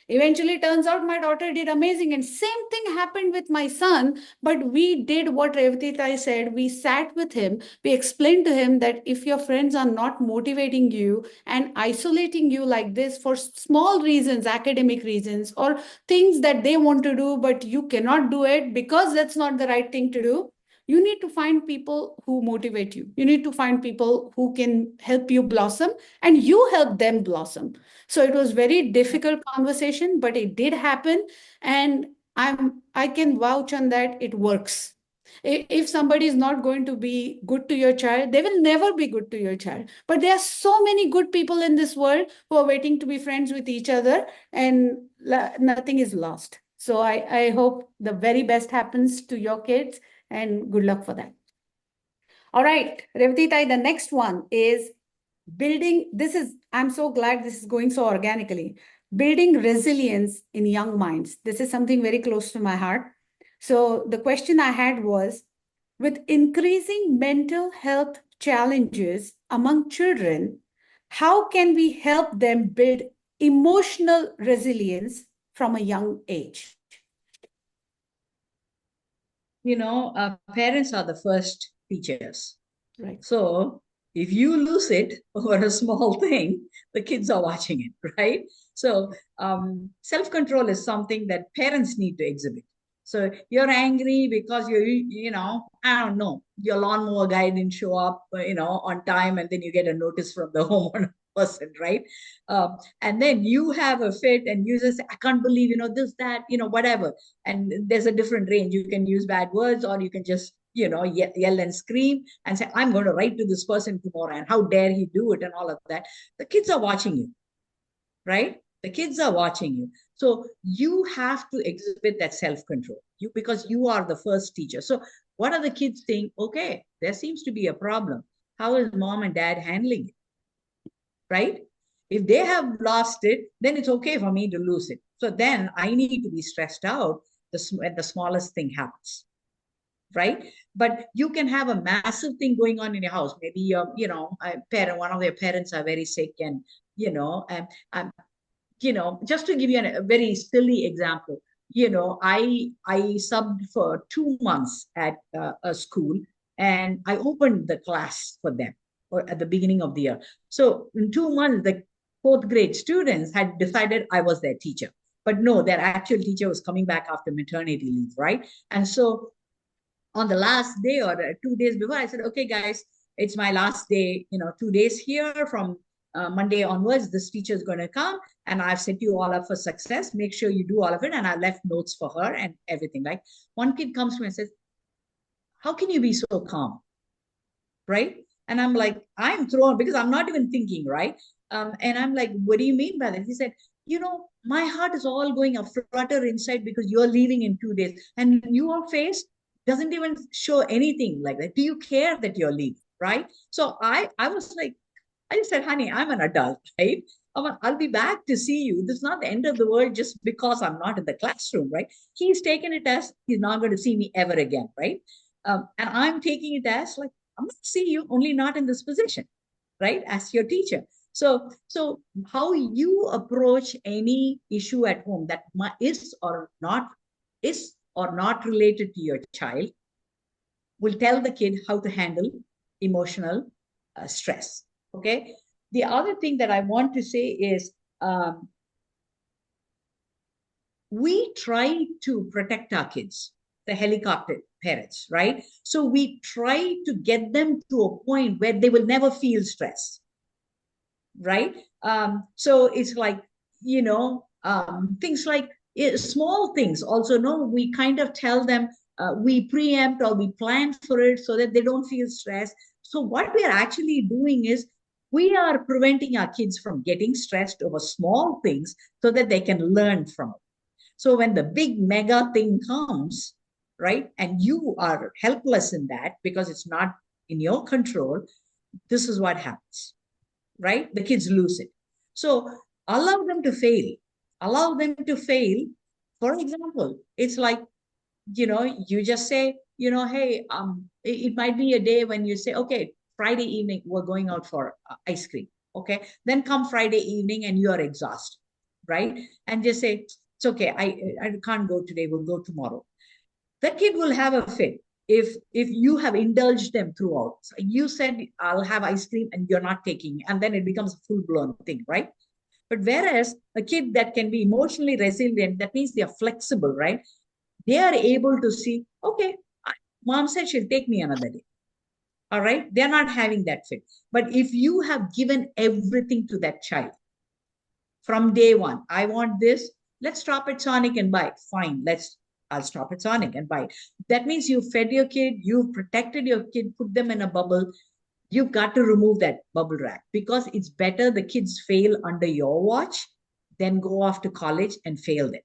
[SPEAKER 1] Eventually, turns out my daughter did amazing. And same thing happened with my son. But we did what Revati said. We sat with him. We explained to him that if your friends are not motivating you and isolating you like this for small reasons, academic reasons, or things that they want to do, but you cannot do it because that's not the right thing to do, you need to find people who motivate you. You need to find people who can help you blossom and you help them blossom. So it was very difficult conversation, but it did happen. And I can vouch on that it works. If somebody is not going to be good to your child, they will never be good to your child. But there are so many good people in this world who are waiting to be friends with each other, and nothing is lost. So I hope the very best happens to your kids, and good luck for that. All right, Revati Tai, the next one is building. I'm so glad this is going so organically. Building resilience in young minds. This is something very close to my heart. So the question I had was, with increasing mental health challenges among children, how can we help them build emotional resilience from a young age?
[SPEAKER 4] Parents are the first teachers.
[SPEAKER 1] Right.
[SPEAKER 4] So if you lose it over a small thing, the kids are watching it, right? So self-control is something that parents need to exhibit. So you're angry because I don't know, your lawnmower guy didn't show up, on time, and then you get a notice from the homeowner person, right? And then you have a fit and you just say, I can't believe, this, that, whatever. And there's a different range. You can use bad words, or you can just, yell and scream and say, I'm going to write to this person tomorrow, and how dare he do it, and all of that. The kids are watching you, right? The kids are watching you. So you have to exhibit that self-control, because you are the first teacher. So what are the kids saying? Okay, there seems to be a problem. How is mom and dad handling it? Right? If they have lost it, then it's okay for me to lose it. So then I need to be stressed out when the smallest thing happens. Right? But you can have a massive thing going on in your house. Maybe one of their parents are very sick, and just to give you a very silly example, I subbed for 2 months at a school, and I opened the class for them, or at the beginning of the year. So in 2 months, the fourth grade students had decided I was their teacher. But no, their actual teacher was coming back after maternity leave, right? And so on the last day, or 2 days before, I said, okay, guys, it's my last day, 2 days here. From Monday onwards, this teacher is going to come, and I've set you all up for success. Make sure you do all of it. And I left notes for her and everything. Like, one kid comes to me and says, how can you be so calm? Right? And I'm like, I'm thrown, because I'm not even thinking, right? And I'm like, what do you mean by that? He said, my heart is all going a flutter inside, because you're leaving in 2 days, and your face doesn't even show anything like that. Do you care that you're leaving? Right? So I was like, I just said, honey, I'm an adult, right? I'll be back to see you. This is not the end of the world just because I'm not in the classroom, right? He's taken it as he's not going to see me ever again, right? And I'm taking it as like, I'm going to see you, only not in this position, right? As your teacher. So how you approach any issue at home that is or not related to your child will tell the kid how to handle emotional stress. Okay. The other thing that I want to say is, we try to protect our kids, the helicopter parents, right? So we try to get them to a point where they will never feel stress, right? So it's like, things like small things also, no, we kind of tell them, we preempt or we plan for it so that they don't feel stressed. So what we are actually doing is, we are preventing our kids from getting stressed over small things so that they can learn from it. So when the big mega thing comes, right, and you are helpless in that because it's not in your control, this is what happens, right? The kids lose it. So allow them to fail. Allow them to fail. For example, it's like, you just say, hey, it might be a day when you say, okay, Friday evening, we're going out for ice cream. Okay. Then come Friday evening and you are exhausted, right? And just say, it's okay. I can't go today. We'll go tomorrow. The kid will have a fit if you have indulged them throughout. So you said, I'll have ice cream, and you're not taking, and then it becomes a full-blown thing, right? But whereas a kid that can be emotionally resilient, that means they are flexible, right? They are able to see, okay, mom said she'll take me another day. All right. They're not having that fit. But if you have given everything to that child from day one, I want this, let's stop at Sonic and buy it. Fine. Let's I'll stop its awning and buy it. That means you fed your kid, you've protected your kid, put them in a bubble. You've got to remove that bubble wrap, because it's better the kids fail under your watch than go off to college and fail them.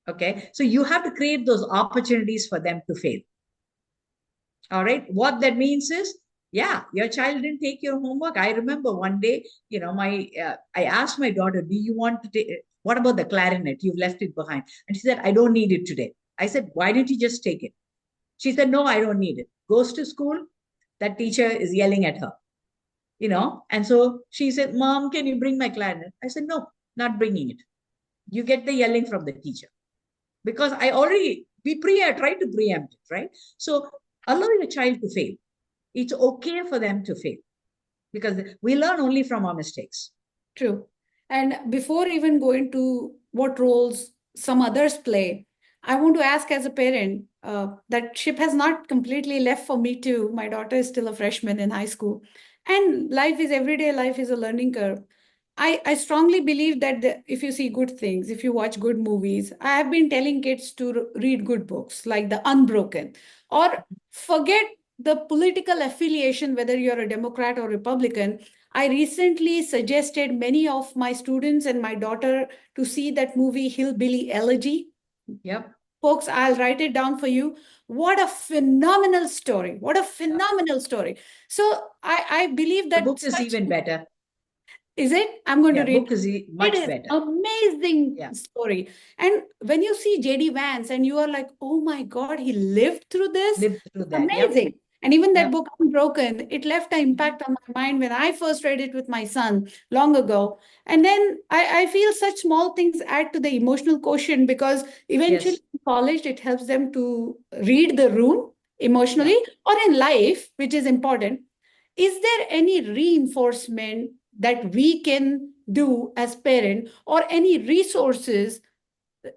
[SPEAKER 4] Okay, so you have to create those opportunities for them to fail. All right, what that means is, yeah, your child didn't take your homework. I remember one day, I asked my daughter, do you want to take, what about the clarinet? You've left it behind. And she said, I don't need it today. I said, why didn't you just take it? She said, no, I don't need it. Goes to school, that teacher is yelling at her, and so she said, Mom, can you bring my clarinet? I said, no, not bringing it. You get the yelling from the teacher, because I tried to preempt it, right? So allow your child to fail. It's okay for them to fail, because we learn only from our mistakes.
[SPEAKER 1] True. And before even going to what roles some others play, I want to ask as a parent, that ship has not completely left for me too. My daughter is still a freshman in high school. And everyday life is a learning curve. I strongly believe that if you see good things, if you watch good movies, I have been telling kids to read good books like The Unbroken, or forget the political affiliation, whether you're a Democrat or Republican. I recently suggested many of my students and my daughter to see that movie Hillbilly Elegy.
[SPEAKER 4] Yep.
[SPEAKER 1] Folks, I'll write it down for you. What a phenomenal story. What a phenomenal story. So I believe
[SPEAKER 4] The
[SPEAKER 1] that
[SPEAKER 4] book is even better.
[SPEAKER 1] Is it? I'm going to read.
[SPEAKER 4] Book is much
[SPEAKER 1] It is
[SPEAKER 4] better.
[SPEAKER 1] amazing story. And when you see J.D. Vance and you are like, oh my God, he lived through this.
[SPEAKER 4] Lived through that.
[SPEAKER 1] Amazing.
[SPEAKER 4] Yep.
[SPEAKER 1] And even that book, Unbroken, it left an impact on my mind when I first read it with my son long ago. And then I feel such small things add to the emotional quotient, because eventually in college, it helps them to read the room emotionally, or in life, which is important. Is there any reinforcement that we can do as parent, or any resources,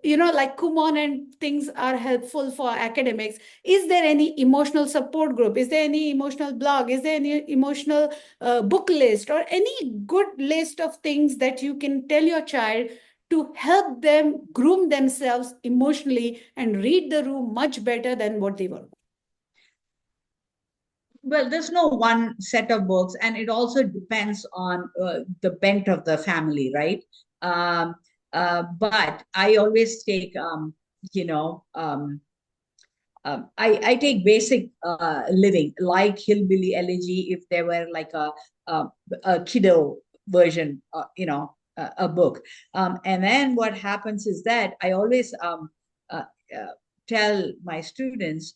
[SPEAKER 1] like Kumon and things are helpful for academics? Is there any emotional support group? Is there any emotional blog? Is there any emotional book list, or any good list of things that you can tell your child to help them groom themselves emotionally and read the room much better than what they were?
[SPEAKER 4] Well, there's no one set of books, and it also depends on the bent of the family, right? But I always take, I take basic living, like Hillbilly Elegy, if there were like a kiddo version, a book. And then what happens is that I always tell my students,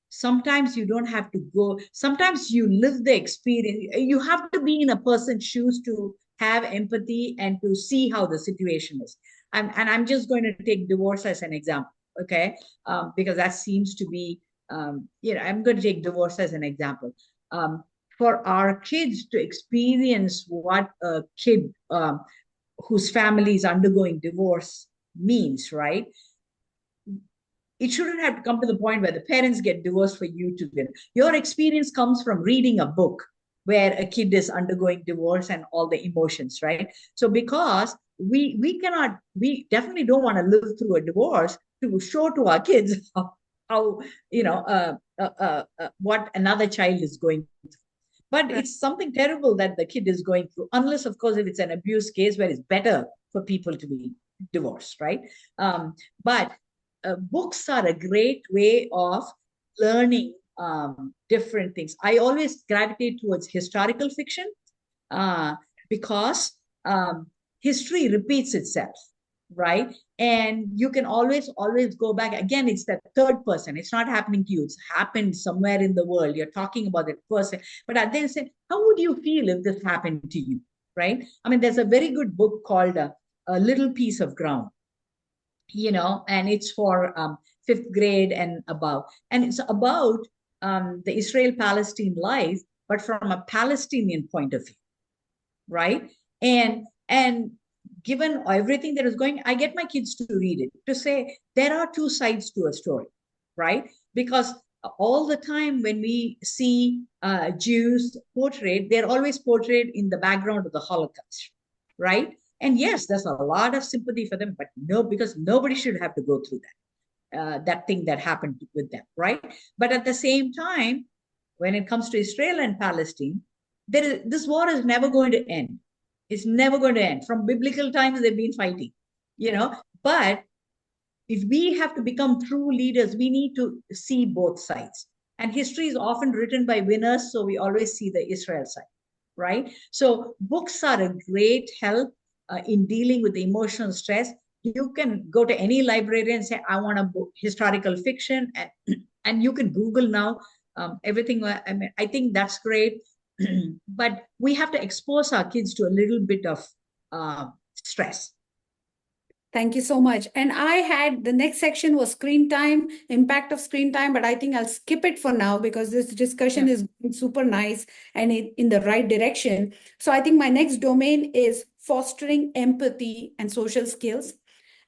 [SPEAKER 4] sometimes you don't have to go, sometimes you live the experience. You have to be in a person's shoes to have empathy and to see how the situation is. And I'm just going to take divorce as an example, okay? Because that seems to be, I'm going to take divorce as an example. For our kids to experience what a kid whose family is undergoing divorce means, right? It shouldn't have to come to the point where the parents get divorced for you to get. Your experience comes from reading a book where a kid is undergoing divorce and all the emotions, right? So because we definitely don't want to live through a divorce to show to our kids how what another child is going through. But it's something terrible that the kid is going through, unless, of course, if it's an abuse case where it's better for people to be divorced, right? But books are a great way of learning different things. I always gravitate towards historical fiction because history repeats itself, right? And you can always go back. Again, it's that third person. It's not happening to you. It's happened somewhere in the world. You're talking about that person. But then say, how would you feel if this happened to you, right? I mean, there's a very good book called A Little Piece of Ground, and it's for fifth grade and above. And it's about the Israel-Palestine life, but from a Palestinian point of view, right? And given everything that is going, I get my kids to read it, to say there are two sides to a story, right? Because all the time when we see Jews portrayed, they're always portrayed in the background of the Holocaust, right? And yes, there's a lot of sympathy for them, but no, because nobody should have to go through that thing that happened with them, right? But at the same time, when it comes to Israel and Palestine, this war is never going to end. It's never going to end. From biblical times, they've been fighting, But if we have to become true leaders, we need to see both sides. And history is often written by winners, so we always see the Israel side, right? So books are a great help in dealing with emotional stress. You can go to any library and say, I want a book, historical fiction, and you can Google now everything. I think that's great. But we have to expose our kids to a little bit of stress.
[SPEAKER 1] Thank you so much. And I had the next section was screen time, impact of screen time, but I think I'll skip it for now because this discussion is super nice and in the right direction. So I think my next domain is fostering empathy and social skills.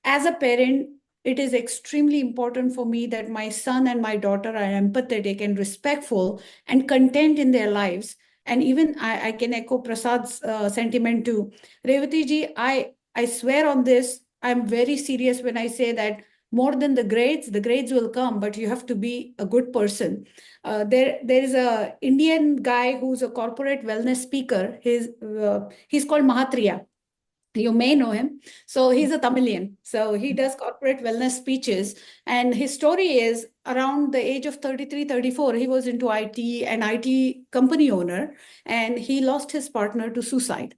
[SPEAKER 1] As a parent, it is extremely important for me that my son and my daughter are empathetic and respectful and content in their lives. And even I can echo Prasad's sentiment too. Revati ji, I swear on this, I'm very serious when I say that more than the grades will come, but you have to be a good person. There is a Indian guy who's a corporate wellness speaker. He's called Mahatriya. You may know him. So he's a Tamilian. So he does corporate wellness speeches. And his story is around the age of 33, 34, he was into IT, an IT company owner, and he lost his partner to suicide.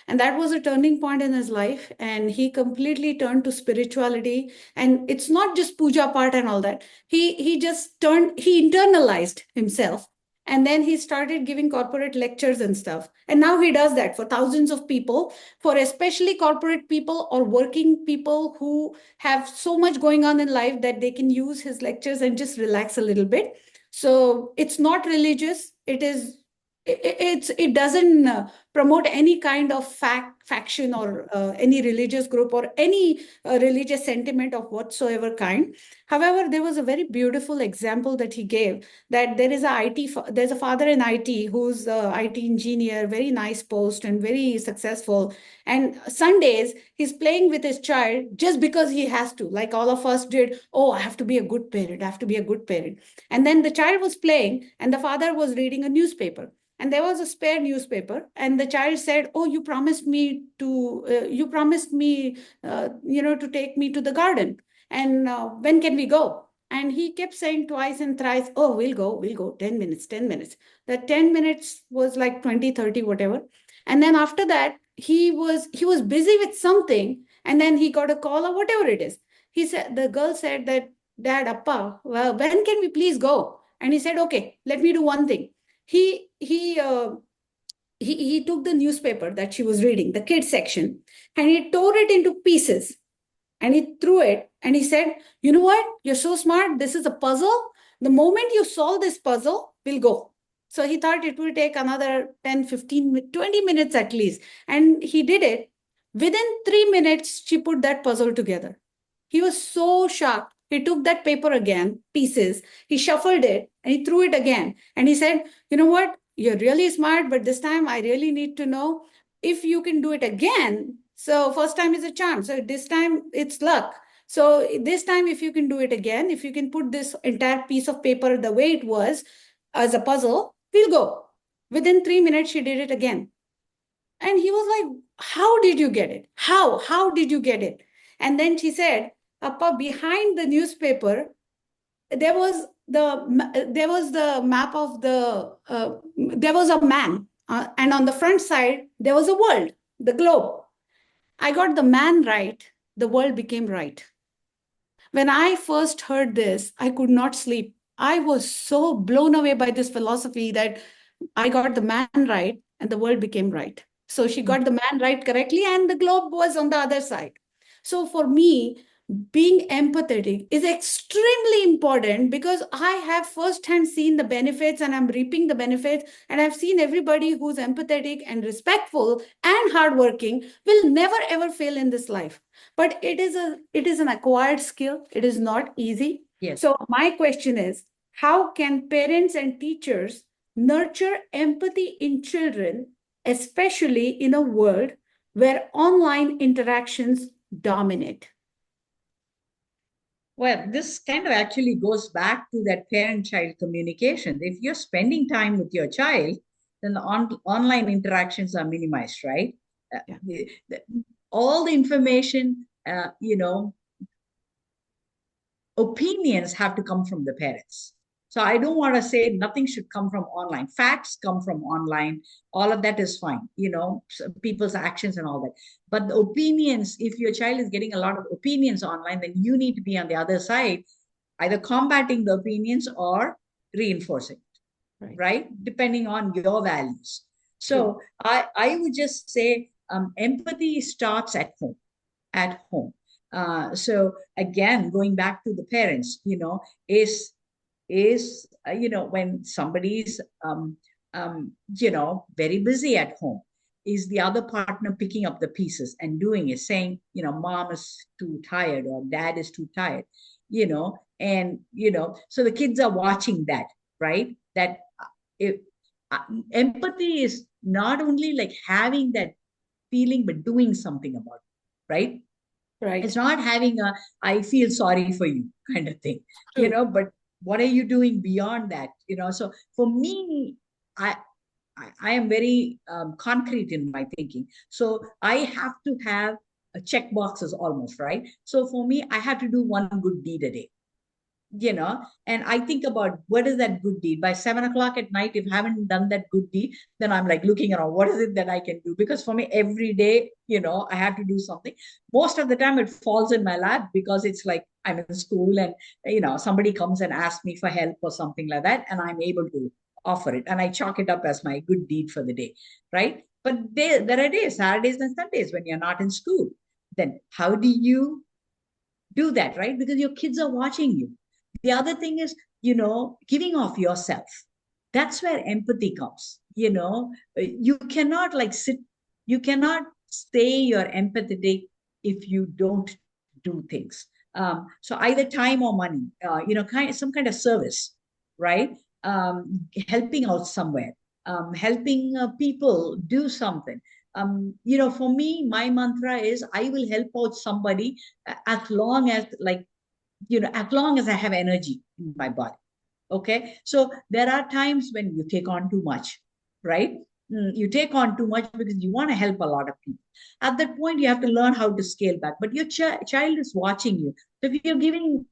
[SPEAKER 1] And that was a turning point in his life. And he completely turned to spirituality. And it's not just puja part and all that. He internalized himself. And then he started giving corporate lectures and stuff. And now he does that for thousands of people, for especially corporate people or working people who have so much going on in life that they can use his lectures and just relax a little bit. So it's not religious. It doesn't promote any kind of faction or any religious group or any religious sentiment of whatsoever kind. However, there was a very beautiful example that he gave that there's a father in IT who's a IT engineer, very nice post and very successful. And Sundays, he's playing with his child just because he has to, like all of us did. Oh, I have to be a good parent. I have to be a good parent. And then the child was playing and the father was reading a newspaper. And there was a spare newspaper, and the child said, "Oh, you promised me to take me to the garden. And when can we go?" And he kept saying twice and thrice, "Oh, we'll go, 10 minutes, 10 minutes." That 10 minutes was like 20, 30, whatever. And then after that, he was busy with something, and then he got a call or whatever it is. The girl said that, "Dad, Appa, well, when can we please go?" And he said, "Okay, let me do one thing." He took the newspaper that she was reading, the kids section, and he tore it into pieces and he threw it and he said, "You know what? You're so smart. This is a puzzle. The moment you solve this puzzle, we'll go." So he thought it will take another 10, 15, 20 minutes at least. And he did it. Within 3 minutes, she put that puzzle together. He was so shocked. He took that paper again, pieces, he shuffled it and he threw it again. And he said, "You know what? You're really smart, but this time I really need to know if you can do it again." So first time is a charm. So this time it's luck. So this time, if you can do it again, if you can put this entire piece of paper the way it was as a puzzle, we'll go. Within 3 minutes, she did it again. And he was like, "How did you get it? How did you get it?" And then she said, "Appa, behind the newspaper, there was the map of there was a man. And on the front side, there was a world, the globe. I got the man right. The world became right." When I first heard this, I could not sleep. I was so blown away by this philosophy that I got the man right and the world became right. So she got the man right correctly and the globe was on the other side. So for me, being empathetic is extremely important because I have firsthand seen the benefits and I'm reaping the benefits. And I've seen everybody who's empathetic and respectful and hardworking will never ever fail in this life. But it is an acquired skill. It is not easy.
[SPEAKER 4] Yes.
[SPEAKER 1] So my question is, how can parents and teachers nurture empathy in children, especially in a world where online interactions dominate?
[SPEAKER 4] Well, this kind of actually goes back to that parent-child communication. If you're spending time with your child, then the online interactions are minimized, right?
[SPEAKER 1] Yeah.
[SPEAKER 4] All the information, opinions have to come from the parents. So I don't want to say nothing should come from online. Facts come from online. All of that is fine, people's actions and all that. But the opinions, if your child is getting a lot of opinions online, then you need to be on the other side, either combating the opinions or reinforcing it, right? Depending on your values. So I would just say empathy starts at home. At home. So again, going back to the parents, is when somebody's very busy at home, is the other partner picking up the pieces and doing it, saying, mom is too tired or dad is too tired, and so the kids are watching that, right? That if empathy is not only like having that feeling but doing something about it, right? It's not having a I feel sorry for you kind of thing, but what are you doing beyond that? So for me, I I am very concrete in my thinking. So I have to have a check boxes almost, right? So for me, I have to do one good deed a day, and I think about what is that good deed. By 7 o'clock at night, if I haven't done that good deed, then I'm like looking around, what is it that I can do? Because for me, every day, I have to do something. Most of the time it falls in my lap because it's like I'm in school and, somebody comes and asks me for help or something like that, and I'm able to offer it. And I chalk it up as my good deed for the day, right? But there are days, Saturdays and Sundays, when you're not in school. Then how do you do that, right? Because your kids are watching you. The other thing is, giving off yourself. That's where empathy comes. You cannot like sit, you cannot say you're empathetic if you don't do things. So either time or money, some kind of service, right? Helping out somewhere, helping people do something. For me, my mantra is I will help out somebody as long as as long as I have energy in my body. Okay. So there are times when you take on too much, right? You take on too much because you want to help a lot of people. At that point, you have to learn how to scale back. But your child is watching you. So if you're giving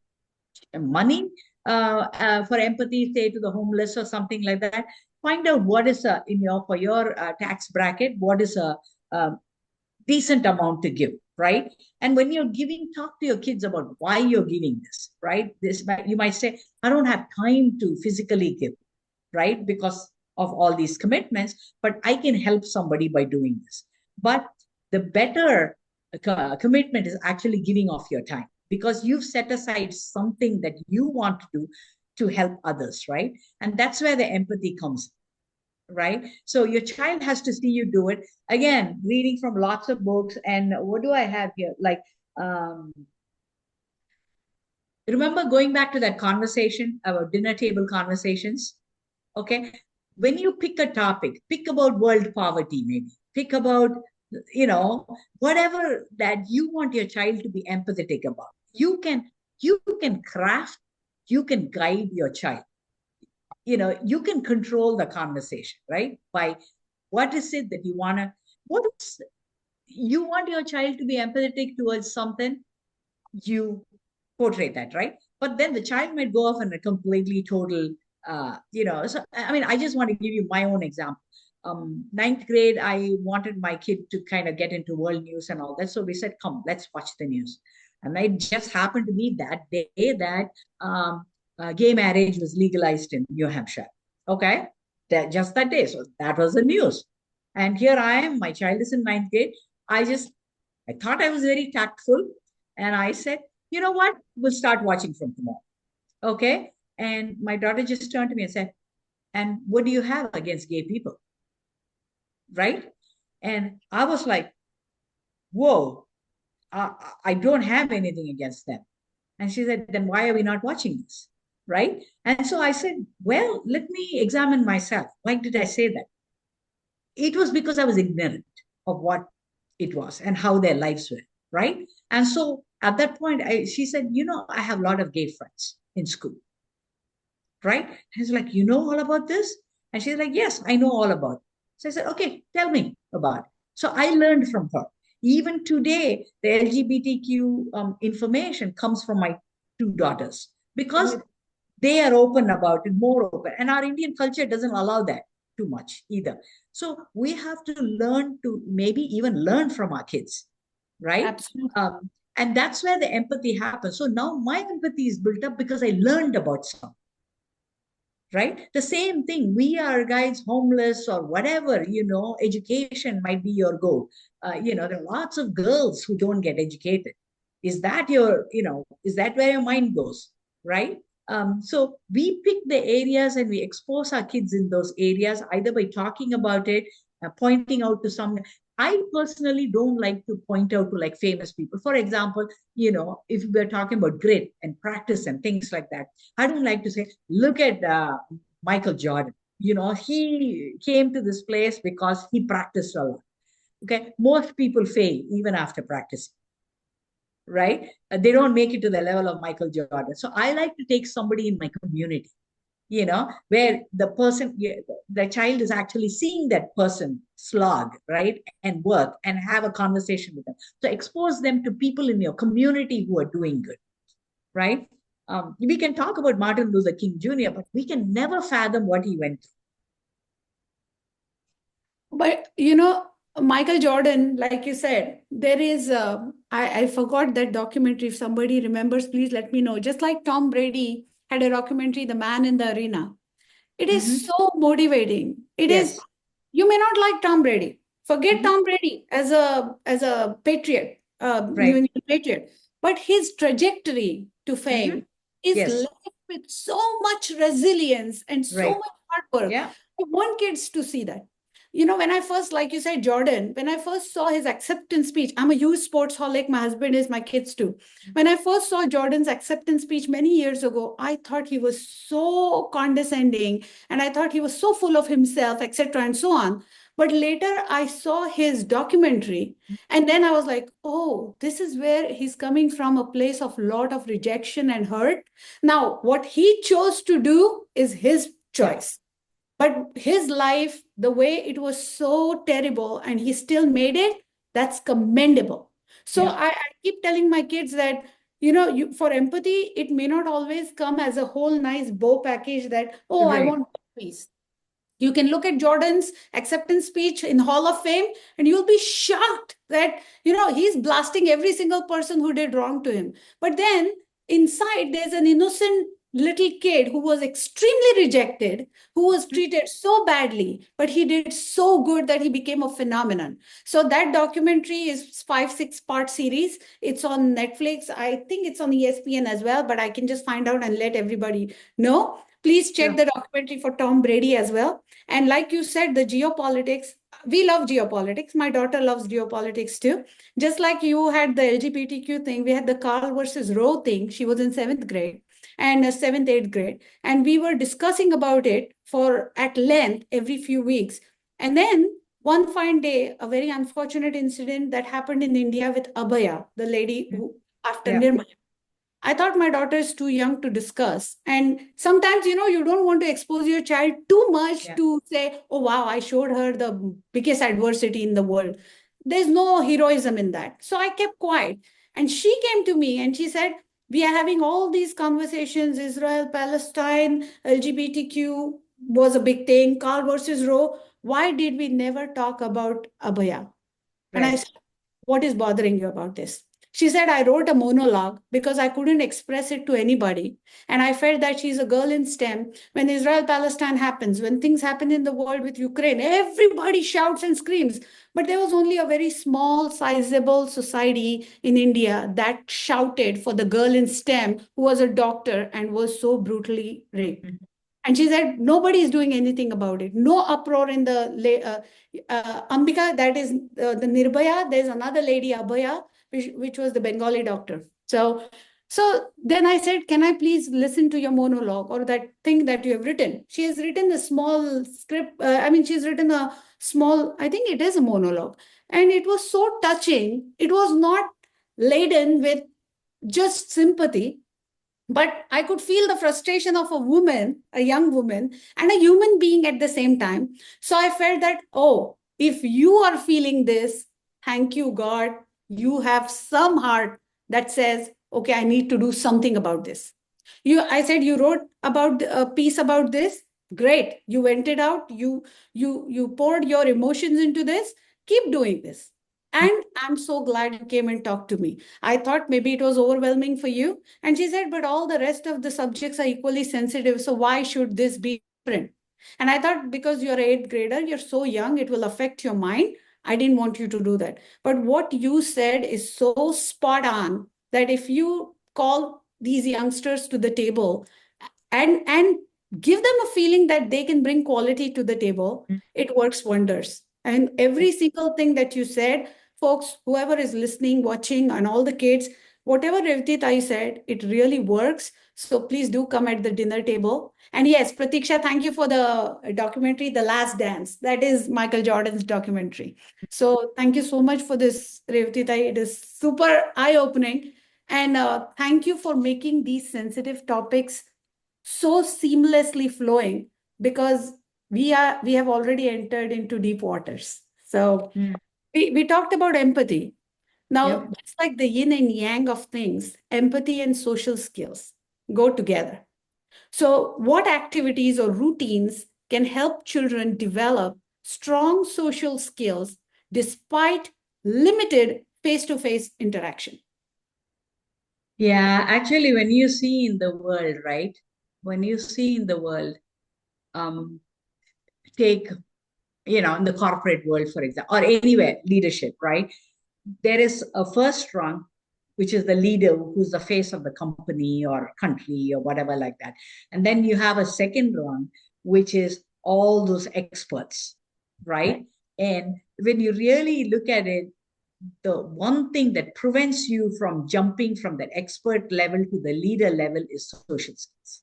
[SPEAKER 4] money for empathy, say to the homeless or something like that, find out what is for your tax bracket, what is a decent amount to give, right? And when you're giving, talk to your kids about why you're giving this, right? This, you might say, I don't have time to physically give, right? Because of all these commitments, but I can help somebody by doing this. But the better commitment is actually giving off your time, because you've set aside something that you want to do to help others, right? And that's where the empathy comes, right? So your child has to see you do it. Again, reading from lots of books. And what do I have here? Like, remember going back to that conversation about dinner table conversations? Okay. When you pick a topic, pick about world poverty, maybe pick about, whatever that you want your child to be empathetic about. You can craft, you can guide your child. You can control the conversation, right? By what is it that you want to, what is, you want your child to be empathetic towards something, you portray that, right? But then the child might go off in a completely total, so I mean, I just want to give you my own example. Ninth grade, I wanted my kid to kind of get into world news and all that. So we said, come, let's watch the news. And it just happened to be that day that gay marriage was legalized in New Hampshire. Okay. Just that day. So that was the news. And here I am, my child is in ninth grade. I thought I was very tactful. And I said, you know what? We'll start watching from tomorrow. Okay. And my daughter just turned to me and said, and what do you have against gay people? Right. And I was like, whoa, I don't have anything against them. And she said, then why are we not watching this? Right. And so I said, well, let me examine myself. Why did I say that? It was because I was ignorant of what it was and how their lives were, right? And so at that point, she said, I have a lot of gay friends in school, right? And he's like, you know all about this? And she's like, yes, I know all about it. So I said, okay, tell me about it. So I learned from her. Even today, the LGBTQ information comes from my two daughters because they are open about it, more open. And our Indian culture doesn't allow that too much either. So we have to learn to maybe even learn from our kids, right?
[SPEAKER 1] Absolutely.
[SPEAKER 4] And that's where the empathy happens. So now my empathy is built up because I learned about something, right? The same thing. We are guys homeless or whatever, education might be your goal. There are lots of girls who don't get educated. Is that is that where your mind goes, right? So we pick the areas and we expose our kids in those areas, either by talking about it, pointing out to some. I personally don't like to point out to like famous people. For example, if we're talking about grit and practice and things like that, I don't like to say, look at Michael Jordan. He came to this place because he practiced a lot. Okay. Most people fail even after practicing, right? They don't make it to the level of Michael Jordan. So I like to take somebody in my community, where the child is actually seeing that person slog, right? And work and have a conversation with them. So expose them to people in your community who are doing good, right? We can talk about Martin Luther King Jr., but we can never fathom what he went through.
[SPEAKER 1] But Michael Jordan, like you said, there is I forgot that documentary. If somebody remembers, please let me know. Just like Tom Brady had a documentary, The Man in the Arena. It is so motivating. It is.
[SPEAKER 4] Yes.
[SPEAKER 1] You may not like Tom Brady. Forget
[SPEAKER 4] Mhm.
[SPEAKER 1] Tom Brady as a patriot, New
[SPEAKER 4] Right.
[SPEAKER 1] England patriot. But his trajectory to fame is
[SPEAKER 4] Yes.
[SPEAKER 1] laced with so much resilience and so
[SPEAKER 4] Right.
[SPEAKER 1] much hard work.
[SPEAKER 4] Yeah.
[SPEAKER 1] I want kids to see that. When I first, like you said, Jordan, when I first saw his acceptance speech, I'm a huge sports holic. My husband is, my kids too. When I first saw Jordan's acceptance speech many years ago, I thought he was so condescending and I thought he was so full of himself, etc., and so on. But later I saw his documentary, and then I was like, oh, this is where he's coming from, a place of lot of rejection and hurt. Now, what he chose to do is his
[SPEAKER 4] Yeah.
[SPEAKER 1] choice. But his life, the way it was so terrible and he still made it, that's commendable. So
[SPEAKER 4] Yeah.
[SPEAKER 1] I keep telling my kids that, for empathy, it may not always come as a whole nice bow package that, oh, I
[SPEAKER 4] Right.
[SPEAKER 1] want peace. You can look at Jordan's acceptance speech in Hall of Fame and you'll be shocked that, he's blasting every single person who did wrong to him. But then inside, there's an innocent little kid who was extremely rejected, who was treated so badly, but he did so good that he became a phenomenon. So that documentary is 5-6 part series. It's on Netflix. I think it's on ESPN as well, but I can just find out and let everybody know. Please check
[SPEAKER 4] Sure.
[SPEAKER 1] the documentary for Tom Brady as well. And like you said, the geopolitics, we love geopolitics. My daughter loves geopolitics too. Just like you had the LGBTQ thing, we had the Carl versus Roe thing. She was in seventh grade and seventh, eighth grade. And we were discussing about it for at length every few weeks. And then one fine day, a very unfortunate incident that happened in India with Abhaya, the lady who, after
[SPEAKER 4] Yeah.
[SPEAKER 1] Nirmala. I thought my daughter is too young to discuss. And sometimes, you don't want to expose your child too much
[SPEAKER 4] Yeah.
[SPEAKER 1] to say, oh, wow, I showed her the biggest adversity in the world. There's no heroism in that. So I kept quiet. And she came to me and she said, we are having all these conversations, Israel, Palestine, LGBTQ was a big thing, Carl versus Roe. Why did we never talk about Abhaya? And I
[SPEAKER 4] Right.
[SPEAKER 1] said, what is bothering you about this? She said, I wrote a monologue because I couldn't express it to anybody. And I felt that she's a girl in STEM. When Israel Palestine happens, when things happen in the world with Ukraine, everybody shouts and screams. But there was only a very small, sizable society in India that shouted for the girl in STEM who was a doctor and was so brutally raped.
[SPEAKER 4] Mhm.
[SPEAKER 1] And she said, nobody is doing anything about it. No uproar in the Ambika, that is the Nirbhaya. There's another lady, Abhaya, which was the Bengali doctor. So So then I said, can I please listen to your monologue or that thing that you have written? She has written a small script. She's written a small, I think it is a monologue. And it was so touching. It was not laden with just sympathy, but I could feel the frustration of a woman, a young woman, and a human being at the same time. So I felt that, oh, if you are feeling this, thank you, God, you have some heart that says, okay, I need to do something about this. I said, you wrote about a piece about this. Great. You went it out. You poured your emotions into this. Keep doing this. And I'm so glad you came and talked to me. I thought maybe it was overwhelming for you. And she said, but all the rest of the subjects are equally sensitive. So why should this be different? And I thought because you're an eighth grader, you're so young, it will affect your mind. I didn't want you to do that. But what you said is so spot on that if you call these youngsters to the table and give them a feeling that they can bring quality to the table, it works wonders. And every single thing that you said, folks, whoever is listening, watching, and all the kids, whatever Revati Tai said, it really works. So please do come at the dinner table. And yes, Pratiksha, thank you for the documentary, The Last Dance. That is Michael Jordan's documentary. So thank you so much for this, Revati Tai. It is super eye-opening. And thank you for making these sensitive topics so seamlessly flowing, because we have already entered into deep waters. So we talked about empathy. Now,
[SPEAKER 4] Yep.
[SPEAKER 1] it's like the yin and yang of things. Empathy and social skills go together. So, what activities or routines can help children develop strong social skills despite limited face-to-face interaction?
[SPEAKER 4] Yeah, actually, when you see in the world, right? When you see in the world, um, take, in the corporate world, for example, or anywhere, leadership, right? There is a first rung, which is the leader who's the face of the company or country or whatever like that. And then you have a second rung, which is all those experts, right? And when you really look at it, the one thing that prevents you from jumping from that expert level to the leader level is social skills.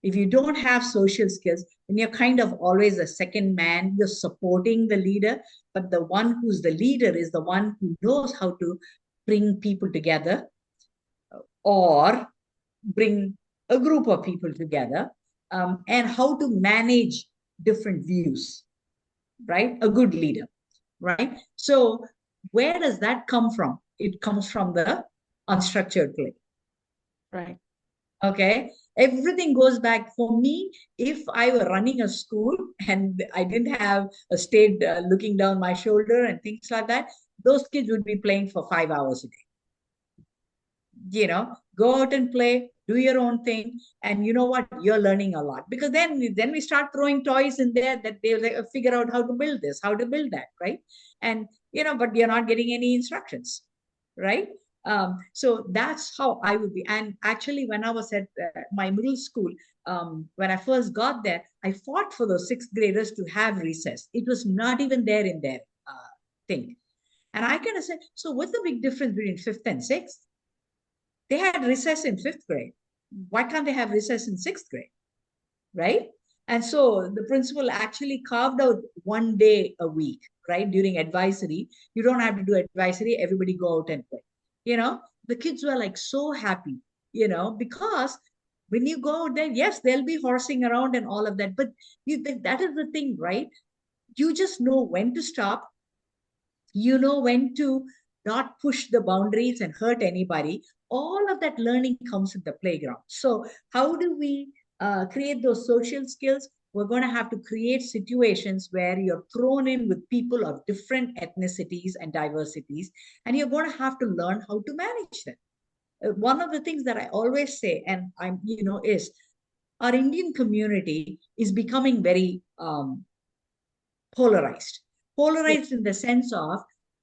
[SPEAKER 4] If you don't have social skills, then you're kind of always a second man. You're supporting the leader, but the one who's the leader is the one who knows how to bring people together or bring a group of people together, and how to manage different views, right? A good leader, right? So where does that come from? It comes from the unstructured play.
[SPEAKER 1] Right.
[SPEAKER 4] Okay. Everything goes back for me. If I were running a school and I didn't have a state looking down my shoulder and things like that, those kids would be playing for 5 hours a day. Go out and play, do your own thing. And you know what? You're learning a lot, because then we start throwing toys in there that they'll figure out how to build this, how to build that, right? And, but you're not getting any instructions, right? So that's how I would be. And actually, when I was at my middle school, when I first got there, I fought for those sixth graders to have recess. It was not even there in their thing. And I kind of said, so what's the big difference between fifth and sixth? They had recess in fifth grade. Why can't they have recess in sixth grade? Right? And so the principal actually carved out one day a week, right? During advisory. You don't have to do advisory, everybody go out and play. The kids were like so happy, because when you go out there, yes, they'll be horsing around and all of that, but that is the thing, right? You just know when to stop, when to not push the boundaries and hurt anybody. All of that learning comes in the playground. So how do we create those social skills? We're going to have to create situations where you're thrown in with people of different ethnicities and diversities, and you're going to have to learn how to manage them. One of the things that I always say, and is our Indian community is becoming very polarized. Polarized in the sense of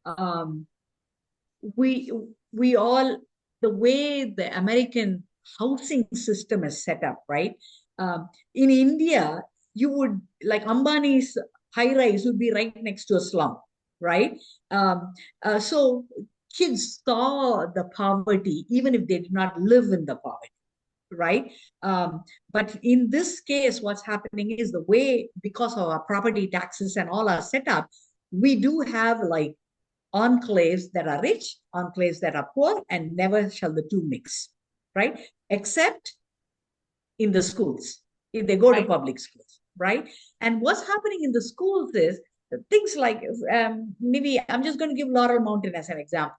[SPEAKER 4] um, we all, the way the American housing system is set up, right? In India, you would, like Ambani's high rise would be right next to a slum, right? So kids saw the poverty, even if they did not live in the poverty, right? But in this case, what's happening is the way, because of our property taxes and all are set up, we do have like enclaves that are rich, enclaves that are poor, and never shall the two mix, right? Except in the schools, if they go to public schools, right? And what's happening in the schools is things like, Nivi, I'm just going to give Laurel Mountain as an example.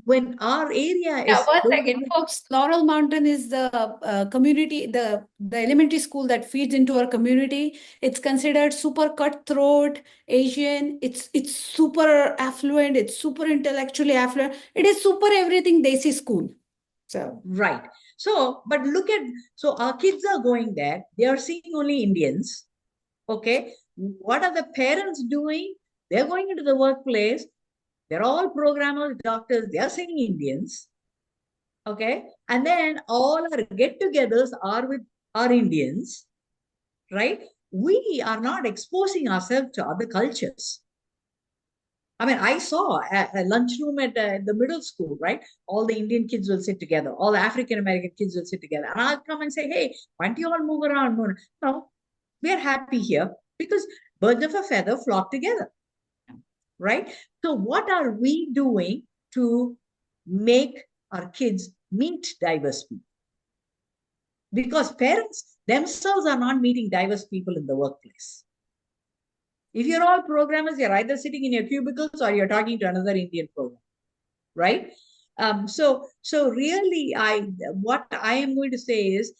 [SPEAKER 4] When our area
[SPEAKER 1] Yeah,
[SPEAKER 4] is
[SPEAKER 1] one
[SPEAKER 4] going
[SPEAKER 1] second,
[SPEAKER 4] to,
[SPEAKER 1] folks. Laurel Mountain is the community, the elementary school that feeds into our community. It's considered super cutthroat Asian. It's super affluent. It's super intellectually affluent. It is super everything Desi school. So
[SPEAKER 4] right. So, but look at, so our kids are going there. They are seeing only Indians. Okay. What are the parents doing? They're going into the workplace. They're all programmers, doctors. They are seeing Indians. Okay. And then all our get-togethers are with our Indians, right? We are not exposing ourselves to other cultures. I mean, I saw a lunchroom at the middle school, right? All the Indian kids will sit together. All the African American kids will sit together. And I'll come and say, hey, why don't you all move around? No, we're happy here because birds of a feather flock together, right? So what are we doing to make our kids meet diverse people? Because parents themselves are not meeting diverse people in the workplace. If you're all programmers, you're either sitting in your cubicles or you're talking to another Indian program, right? So really, what I am going to say is,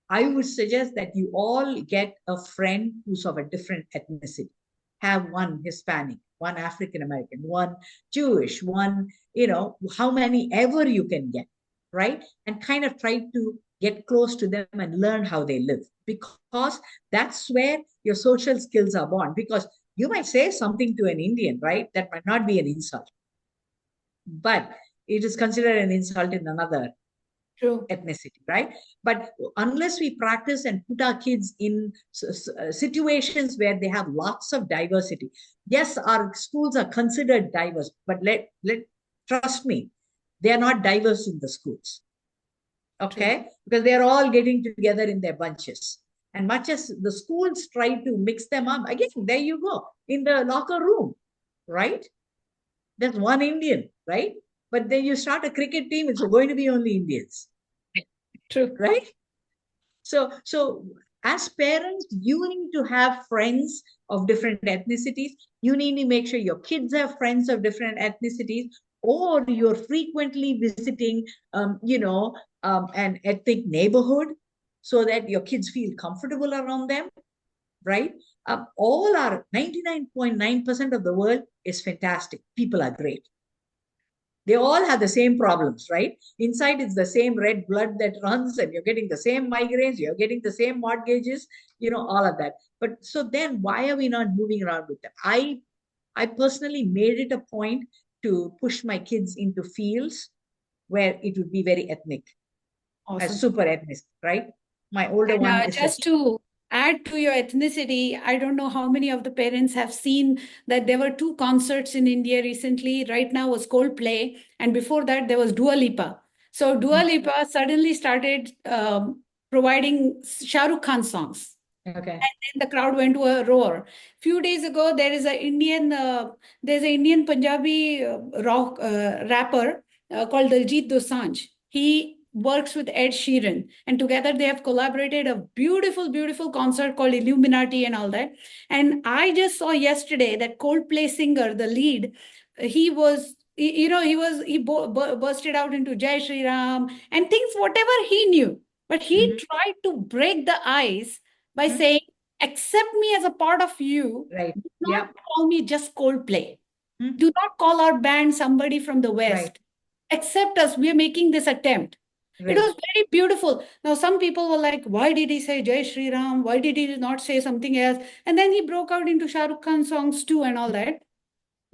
[SPEAKER 4] I would suggest that you all get a friend who's of a different ethnicity. Have one Hispanic, one African American, one Jewish, one, how many ever you can get, right? And kind of try to get close to them and learn how they live, because that's where your social skills are born. Because you might say something to an Indian, right? That might not be an insult, but it is considered an insult in another
[SPEAKER 1] true.
[SPEAKER 4] ethnicity, right? But unless we practice and put our kids in situations where they have lots of diversity, yes, our schools are considered diverse, but let trust me, they are not diverse in the schools, okay? True. Because they're all getting together in their bunches. And much as the schools try to mix them up, again, there you go, in the locker room, right? There's one Indian, right? But then you start a cricket team, it's going to be only Indians.
[SPEAKER 1] True.
[SPEAKER 4] Right? So as parents, you need to have friends of different ethnicities. You need to make sure your kids have friends of different ethnicities, or you're frequently visiting, an ethnic neighborhood so that your kids feel comfortable around them, right? All our 99.9% of the world is fantastic. People are great. They all have the same problems, right? Inside it's the same red blood that runs, and you're getting the same migraines, you're getting the same mortgages, all of that. But so then why are we not moving around with them? I personally made it a point to push my kids into fields where it would be very ethnic,
[SPEAKER 1] Awesome.
[SPEAKER 4] super ethnic, right? My older
[SPEAKER 1] And
[SPEAKER 4] one is
[SPEAKER 1] just to add to your ethnicity, I don't know how many of the parents have seen that there were two concerts in India recently. Right now was Coldplay, and before that there was Dua Lipa. So Dua Lipa suddenly started providing Shah Rukh Khan songs.
[SPEAKER 4] okay.
[SPEAKER 1] And then the crowd went to a roar. Few days ago, there's an Indian Punjabi rock rapper called Diljit Dosanjh. He works with Ed Sheeran, and together they have collaborated a beautiful, beautiful concert called Illuminati and all that. And I just saw yesterday that Coldplay singer, the lead, he was. Bursted out into Jai Shri Ram and things, whatever he knew. But he tried to break the ice by saying, accept me as a part of you.
[SPEAKER 4] Right.
[SPEAKER 1] Do not call me just Coldplay. Do not call our band somebody from the West.
[SPEAKER 4] Right.
[SPEAKER 1] Accept us. We are making this attempt.
[SPEAKER 4] Right.
[SPEAKER 1] It was very beautiful. Now, some people were like, why did he say Jai Shri Ram? Why did he not say something else? And then he broke out into Shah Rukh Khan songs too and all that.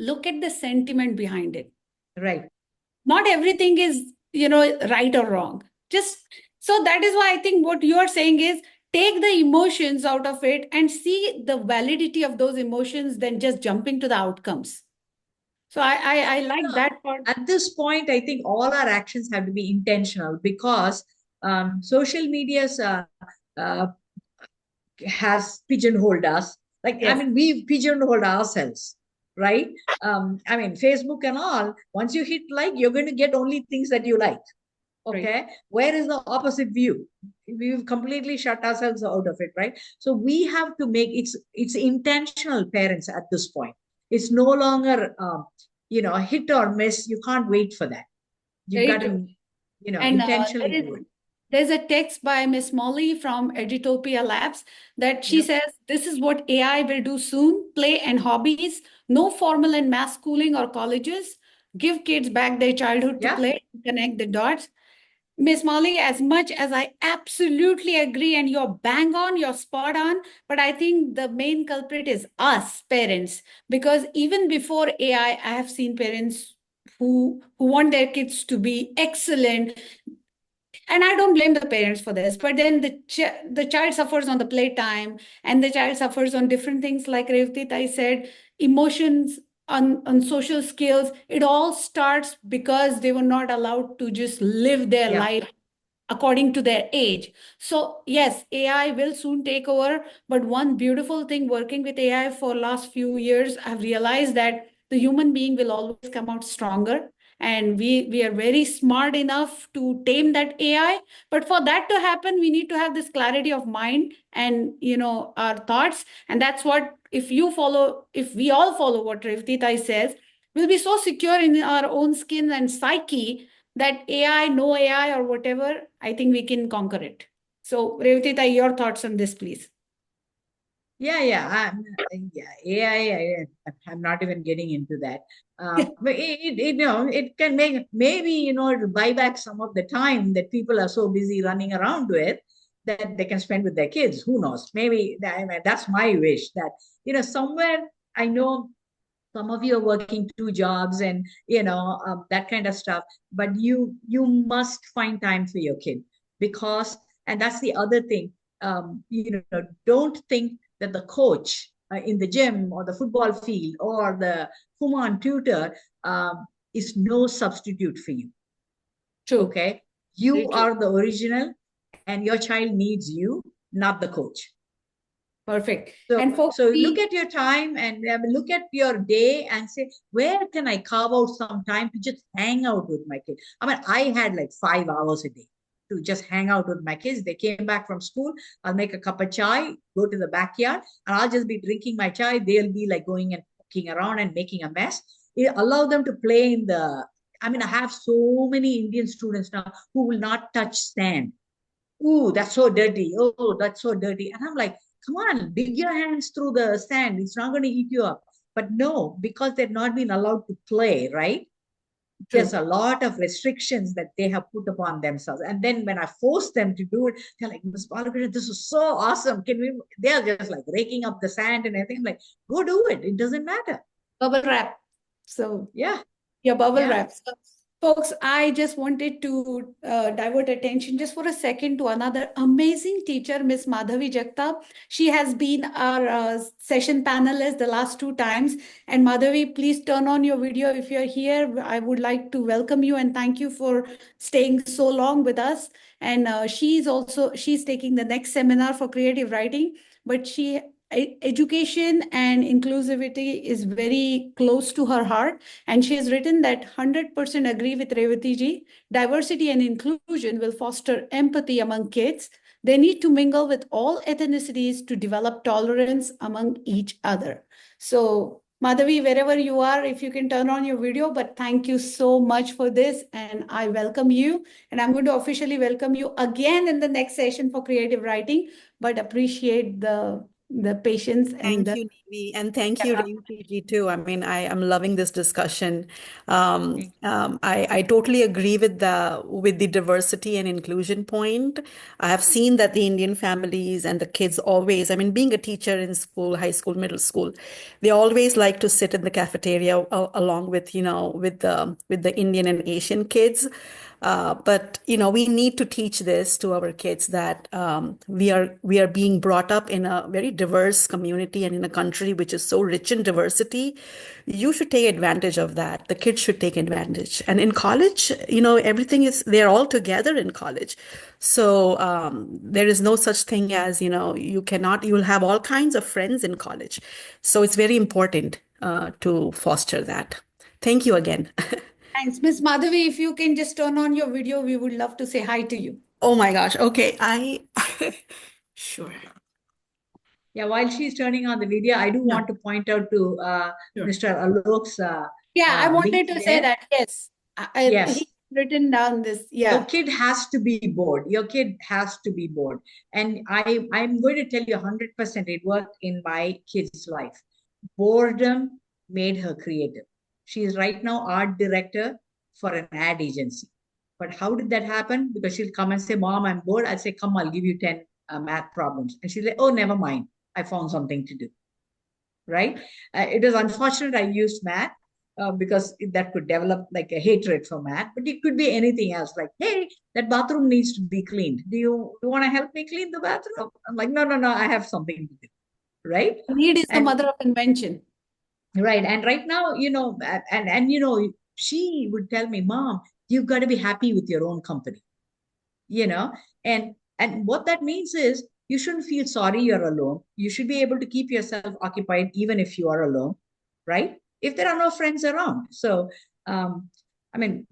[SPEAKER 1] Look at the sentiment behind it.
[SPEAKER 4] Right.
[SPEAKER 1] Not everything is, right or wrong. Just so that is why I think what you are saying is take the emotions out of it and see the validity of those emotions than just jumping to the outcomes. So I like
[SPEAKER 4] Yeah.
[SPEAKER 1] that part.
[SPEAKER 4] At this point, I think all our actions have to be intentional because social media's uh, has pigeonholed us. Like, I
[SPEAKER 1] Yes,
[SPEAKER 4] mean, we've pigeonholed ourselves, right? I mean, Facebook and all, once you hit like, you're going to get only things that you like.
[SPEAKER 1] right.
[SPEAKER 4] Okay. Where is the opposite view? We've completely shut ourselves out of it, right? So we have to make it's intentional, parents, at this point. It's no longer hit or miss. You can't wait for that. You've
[SPEAKER 1] Very
[SPEAKER 4] got
[SPEAKER 1] true.
[SPEAKER 4] to,
[SPEAKER 1] And
[SPEAKER 4] intentionally
[SPEAKER 1] there is
[SPEAKER 4] do it.
[SPEAKER 1] there's a text by Miss Molly from Edutopia Labs that she
[SPEAKER 4] Yep.
[SPEAKER 1] says this is what AI will do soon: play and hobbies, no formal and mass schooling or colleges. Give kids back their childhood to
[SPEAKER 4] Yeah.
[SPEAKER 1] play, connect the dots. Miss Molly, as much as I absolutely agree, and you're bang on, you're spot on, but I think the main culprit is us parents, because even before AI, I have seen parents who want their kids to be excellent, and I don't blame the parents for this, but then the child suffers on the playtime, and the child suffers on different things, like Revtit I said, emotions, on social skills. It all starts because they were not allowed to just live their
[SPEAKER 4] Yeah.
[SPEAKER 1] life according to their age. So yes, AI will soon take over, but one beautiful thing working with AI for last few years, I've realized that the human being will always come out stronger, and we are very smart enough to tame that AI. But for that to happen, we need to have this clarity of mind and our thoughts. And that's what, if we all follow what Revtita says, we'll be so secure in our own skin and psyche that AI, no AI, or whatever, I think we can conquer it. So, Revtita, your thoughts on this, please.
[SPEAKER 4] Yeah, yeah, yeah. I'm not even getting into that. But it can make maybe to buy back some of the time that people are so busy running around with that they can spend with their kids. Who knows? Maybe I mean, that's my wish that somewhere I know some of you are working two jobs and that kind of stuff, but you must find time for your kid because and that's the other thing. Don't think that the coach in the gym or the football field or the Kumon tutor is no substitute for you.
[SPEAKER 1] True.
[SPEAKER 4] Okay, you
[SPEAKER 1] Very true.
[SPEAKER 4] are the original and your child needs you, not the coach.
[SPEAKER 1] Perfect.
[SPEAKER 4] So,
[SPEAKER 1] And folks,
[SPEAKER 4] so look at your time and look at your day and say, where can I carve out some time to just hang out with my kids? I mean, I had like 5 hours a day to just hang out with my kids. They came back from school. I'll make a cup of chai, go to the backyard, and I'll just be drinking my chai. They'll be like going and poking around and making a mess. Allow them to play in the. I mean, I have so many Indian students now who will not touch sand. Ooh, that's so dirty. Oh, that's so dirty. And I'm like, come on, dig your hands through the sand. It's not going to eat you up. But no, because they've not been allowed to play, right? There's
[SPEAKER 1] true.
[SPEAKER 4] a lot of restrictions that they have put upon themselves. And then when I force them to do it, they're like, Ms. Balakrishnan, this is so awesome. Can we? They're just like raking up the sand and everything. I'm like, go do it. It doesn't matter.
[SPEAKER 1] Bubble wrap. So,
[SPEAKER 4] Yeah.
[SPEAKER 1] your bubble
[SPEAKER 4] Yeah.
[SPEAKER 1] wrap. So, folks, I just wanted to divert attention just for a second to another amazing teacher, Miss Madhavi Jagtap. She has been our session panelist the last two times. And Madhavi, please turn on your video if you're here. I would like to welcome you and thank you for staying so long with us. And she's taking the next seminar for creative writing, but education and inclusivity is very close to her heart, and she has written that 100% agree with Revati ji. Diversity and inclusion will foster empathy among kids. They need to mingle with all ethnicities to develop tolerance among each other. So, Madhavi, wherever you are, if you can turn on your video, but thank you so much for this. And I welcome you. And I'm going to officially welcome you again in the next session for creative writing, but appreciate the patience and
[SPEAKER 5] Thank
[SPEAKER 1] the
[SPEAKER 5] you, Nivi, and thank you, Revati too. I mean, I am loving this discussion. I totally agree with the diversity and inclusion point. I have seen that the Indian families and the kids always, I mean, being a teacher in school, high school, middle school, they always like to sit in the cafeteria along with with the Indian and Asian kids. But we need to teach this to our kids that we are being brought up in a very diverse community and in a country which is so rich in diversity. You should take advantage of that. The kids should take advantage. And in college, everything they're all together in college. So there is no such thing as, you'll have all kinds of friends in college. So it's very important to foster that. Thank you again.
[SPEAKER 1] Thanks. Miss Madhavi, if you can just turn on your video, we would love to say hi to you.
[SPEAKER 5] Oh my gosh. Okay. Sure.
[SPEAKER 4] Yeah, while she's turning on the video, I do want to point out to
[SPEAKER 5] Sure.
[SPEAKER 4] Mr. Alok's
[SPEAKER 1] Yeah, I wanted
[SPEAKER 4] link
[SPEAKER 1] to say
[SPEAKER 4] there.
[SPEAKER 1] that. Yes.
[SPEAKER 4] Yes.
[SPEAKER 1] He's written down this.
[SPEAKER 4] Your
[SPEAKER 1] Yeah.
[SPEAKER 4] kid has to be bored. Your kid has to be bored. And I'm going to tell you 100% it worked in my kid's life. Boredom made her creative. She is right now art director for an ad agency. But how did that happen? Because she'll come and say, Mom, I'm bored. I'll say, come, I'll give you 10 math problems. And she'll say, oh, never mind. I found something to do. Right? It is unfortunate I used math because that could develop like a hatred for math, but it could be anything else. Like, hey, that bathroom needs to be cleaned. Do you want to help me clean the bathroom? I'm like, no, I have something to do. Right?
[SPEAKER 1] Need is the
[SPEAKER 4] And
[SPEAKER 1] mother of invention.
[SPEAKER 4] right. And right now, and she would tell me, Mom, you've got to be happy with your own company, and what that means is you shouldn't feel sorry you're alone. You should be able to keep yourself occupied even if you are alone, right? If there are no friends around. So, I mean,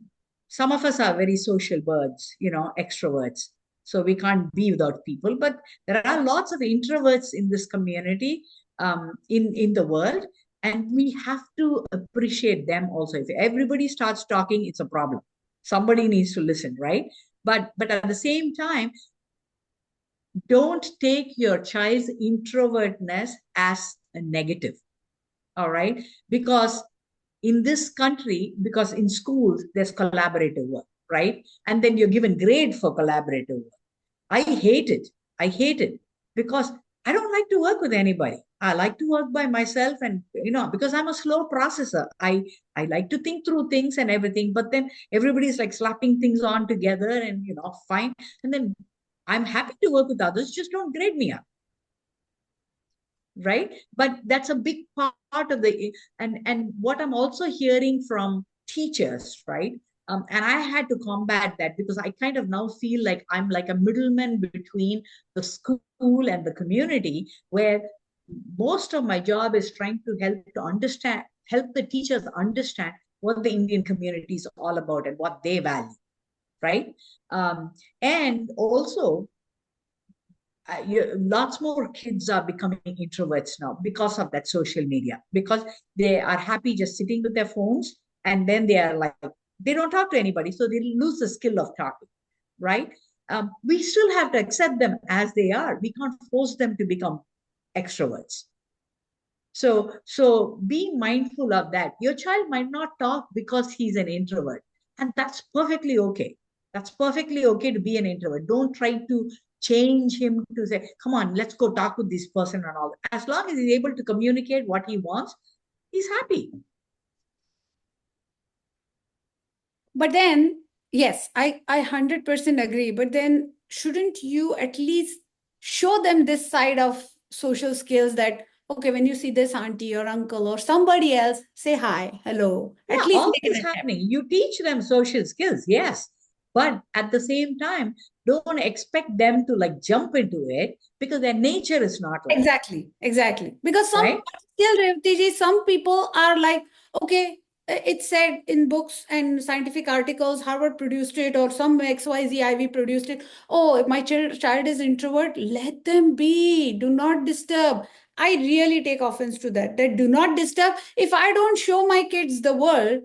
[SPEAKER 4] some of us are very social birds, extroverts. So we can't be without people. But there are lots of introverts in this community, in the world, and we have to appreciate them also. If everybody starts talking, it's a problem. Somebody needs to listen, right? But at the same time, don't take your child's introvertness as a negative. All right? Because in this country, because in schools, there's collaborative work, right? And then you're given grade for collaborative work. I hate it. I hate it because I don't like to work with anybody. I like to work by myself, and because I'm a slow processor. I like to think through things and everything, but then everybody's like slapping things on together and fine. And then I'm happy to work with others, just don't grade me up. Right? But that's a big part of the and what I'm also hearing from teachers, right? And I had to combat that because I kind of now feel like I'm like a middleman between the school and the community, where most of my job is trying to help the teachers understand what the Indian community is all about and what they value, right? And also, lots more kids are becoming introverts now because of that social media, because they are happy just sitting with their phones, and then they are like, they don't talk to anybody, so they lose the skill of talking, right? We still have to accept them as they are. We can't force them to become extroverts. So be mindful of that. Your child might not talk because he's an introvert, and that's perfectly okay. That's perfectly okay to be an introvert. Don't try to change him to say, come on, let's go talk with this person and all. As long as he's able to communicate what he wants, he's happy.
[SPEAKER 1] But then, yes, I 100% agree. But then shouldn't you at least show them this side of social skills that, okay, when you see this auntie or uncle or somebody else, say hi, hello.
[SPEAKER 4] Yeah,
[SPEAKER 1] at least
[SPEAKER 4] all
[SPEAKER 1] make
[SPEAKER 4] this
[SPEAKER 1] an attempt.
[SPEAKER 4] happening. You teach them social skills, yes. But at the same time, don't expect them to like jump into it because their nature is not like
[SPEAKER 1] Exactly. Because
[SPEAKER 4] right?
[SPEAKER 1] still, Revati ji, some people are like, okay, it's said in books and scientific articles, Harvard produced it, or some XYZ Ivy produced it. Oh, if my child is introvert, let them be. Do not disturb. I really take offense to that. That do not disturb. If I don't show my kids the world,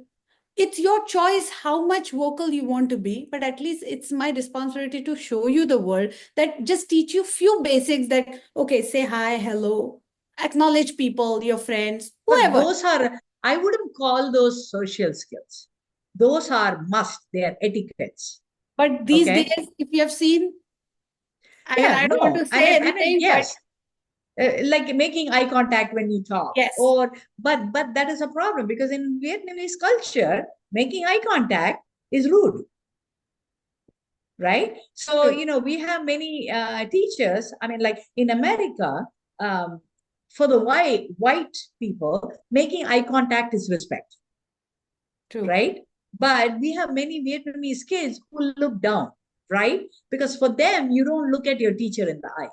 [SPEAKER 1] it's your choice how much vocal you want to be, but at least it's my responsibility to show you the world, that just teach you few basics, that okay, say hi, hello, acknowledge people, your friends,
[SPEAKER 4] But
[SPEAKER 1] whoever.
[SPEAKER 4] those are, I wouldn't call those social skills. Those are must, they are etiquettes.
[SPEAKER 1] But these
[SPEAKER 4] Okay.
[SPEAKER 1] days, if you have seen, and
[SPEAKER 4] Yeah,
[SPEAKER 1] I don't want to say anything,
[SPEAKER 4] yes. Like making eye contact when you talk,
[SPEAKER 1] yes.
[SPEAKER 4] but that is a problem because in Vietnamese culture, making eye contact is rude. right? So, we have many teachers. I mean, like in America, for the white people, making eye contact is respect,
[SPEAKER 1] True.
[SPEAKER 4] right? But we have many Vietnamese kids who look down, right? Because for them, you don't look at your teacher in the eye,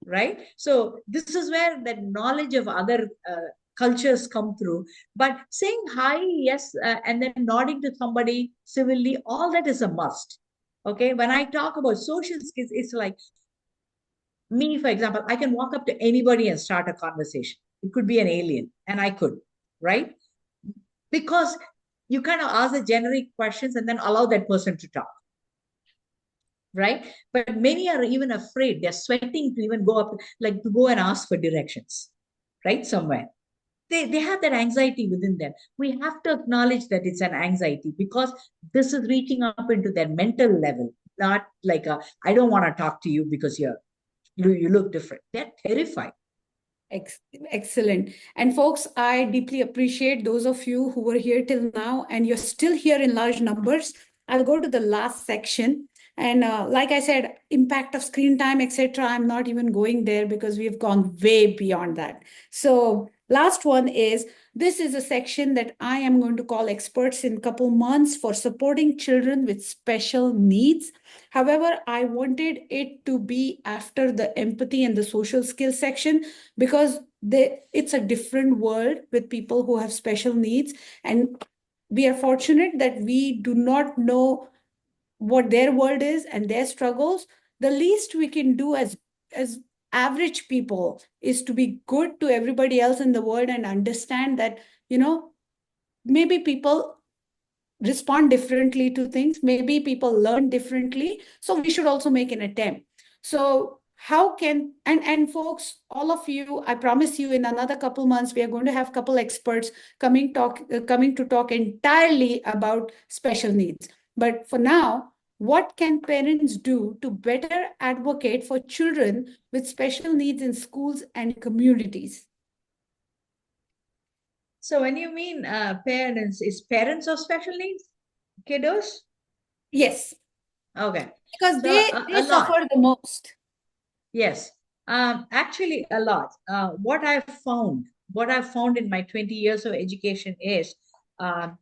[SPEAKER 4] right? So this is where that knowledge of other cultures come through. But saying hi, yes, and then nodding to somebody civilly, all that is a must. Okay, when I talk about social skills, it's like me, for example, I can walk up to anybody and start a conversation. It could be an alien, and I could, right? Because you kind of ask the generic questions and then allow that person to talk, right? But many are even afraid. They're sweating to even go up, like to go and ask for directions, right? Somewhere. They have that anxiety within them. We have to acknowledge that it's an anxiety because this is reaching up into their mental level, not like I don't want to talk to you because you look different. They're terrified.
[SPEAKER 1] Excellent. And folks, I deeply appreciate those of you who were here till now and you're still here in large numbers. I'll go to the last section. And like I said, impact of screen time, etc. I'm not even going there because we've gone way beyond that. So last one is, this is a section that I am going to call experts in a couple months for supporting children with special needs. However, I wanted it to be after the empathy and the social skills section because it's a different world with people who have special needs. And we are fortunate that we do not know what their world is and their struggles. The least we can do as average people is to be good to everybody else in the world and understand that, maybe people respond differently to things. Maybe people learn differently. So we should also make an attempt. So how can, and folks, all of you, I promise you in another couple months, we are going to have a couple experts coming to talk entirely about special needs. But for now, what can parents do to better advocate for children with special needs in schools and communities?
[SPEAKER 4] So when you mean parents, is parents of special needs kiddos?
[SPEAKER 1] Yes.
[SPEAKER 4] Okay.
[SPEAKER 1] Because
[SPEAKER 4] So
[SPEAKER 1] they suffer the most.
[SPEAKER 4] Yes. Actually, a lot. What I've found in my 20 years of education is the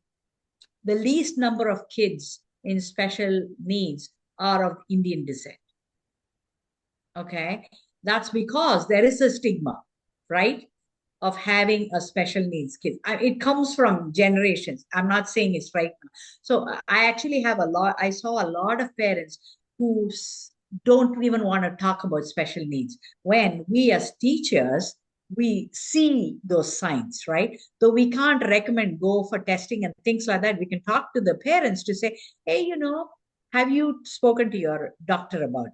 [SPEAKER 4] least number of kids in special needs are of Indian descent. Okay. That's because there is a stigma, right? Of having a special needs kid. It comes from generations. I'm not saying it's right now. So I actually I saw a lot of parents who don't even want to talk about special needs. When we as teachers, we see those signs, right? Though we can't recommend go for testing and things like that, we can talk to the parents to say, hey, have you spoken to your doctor about it?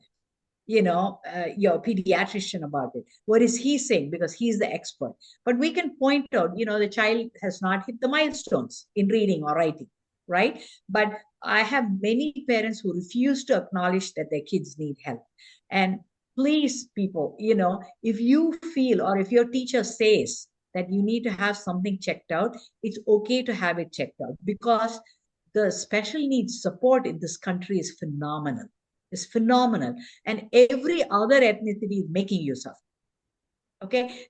[SPEAKER 4] Your pediatrician about it. What is he saying? Because he's the expert. But we can point out, the child has not hit the milestones in reading or writing, right? But I have many parents who refuse to acknowledge that their kids need help. And please, people, if you feel or if your teacher says that you need to have something checked out, it's okay to have it checked out because the special needs support in this country is phenomenal. Is phenomenal, and every other ethnicity is making use of it. Okay,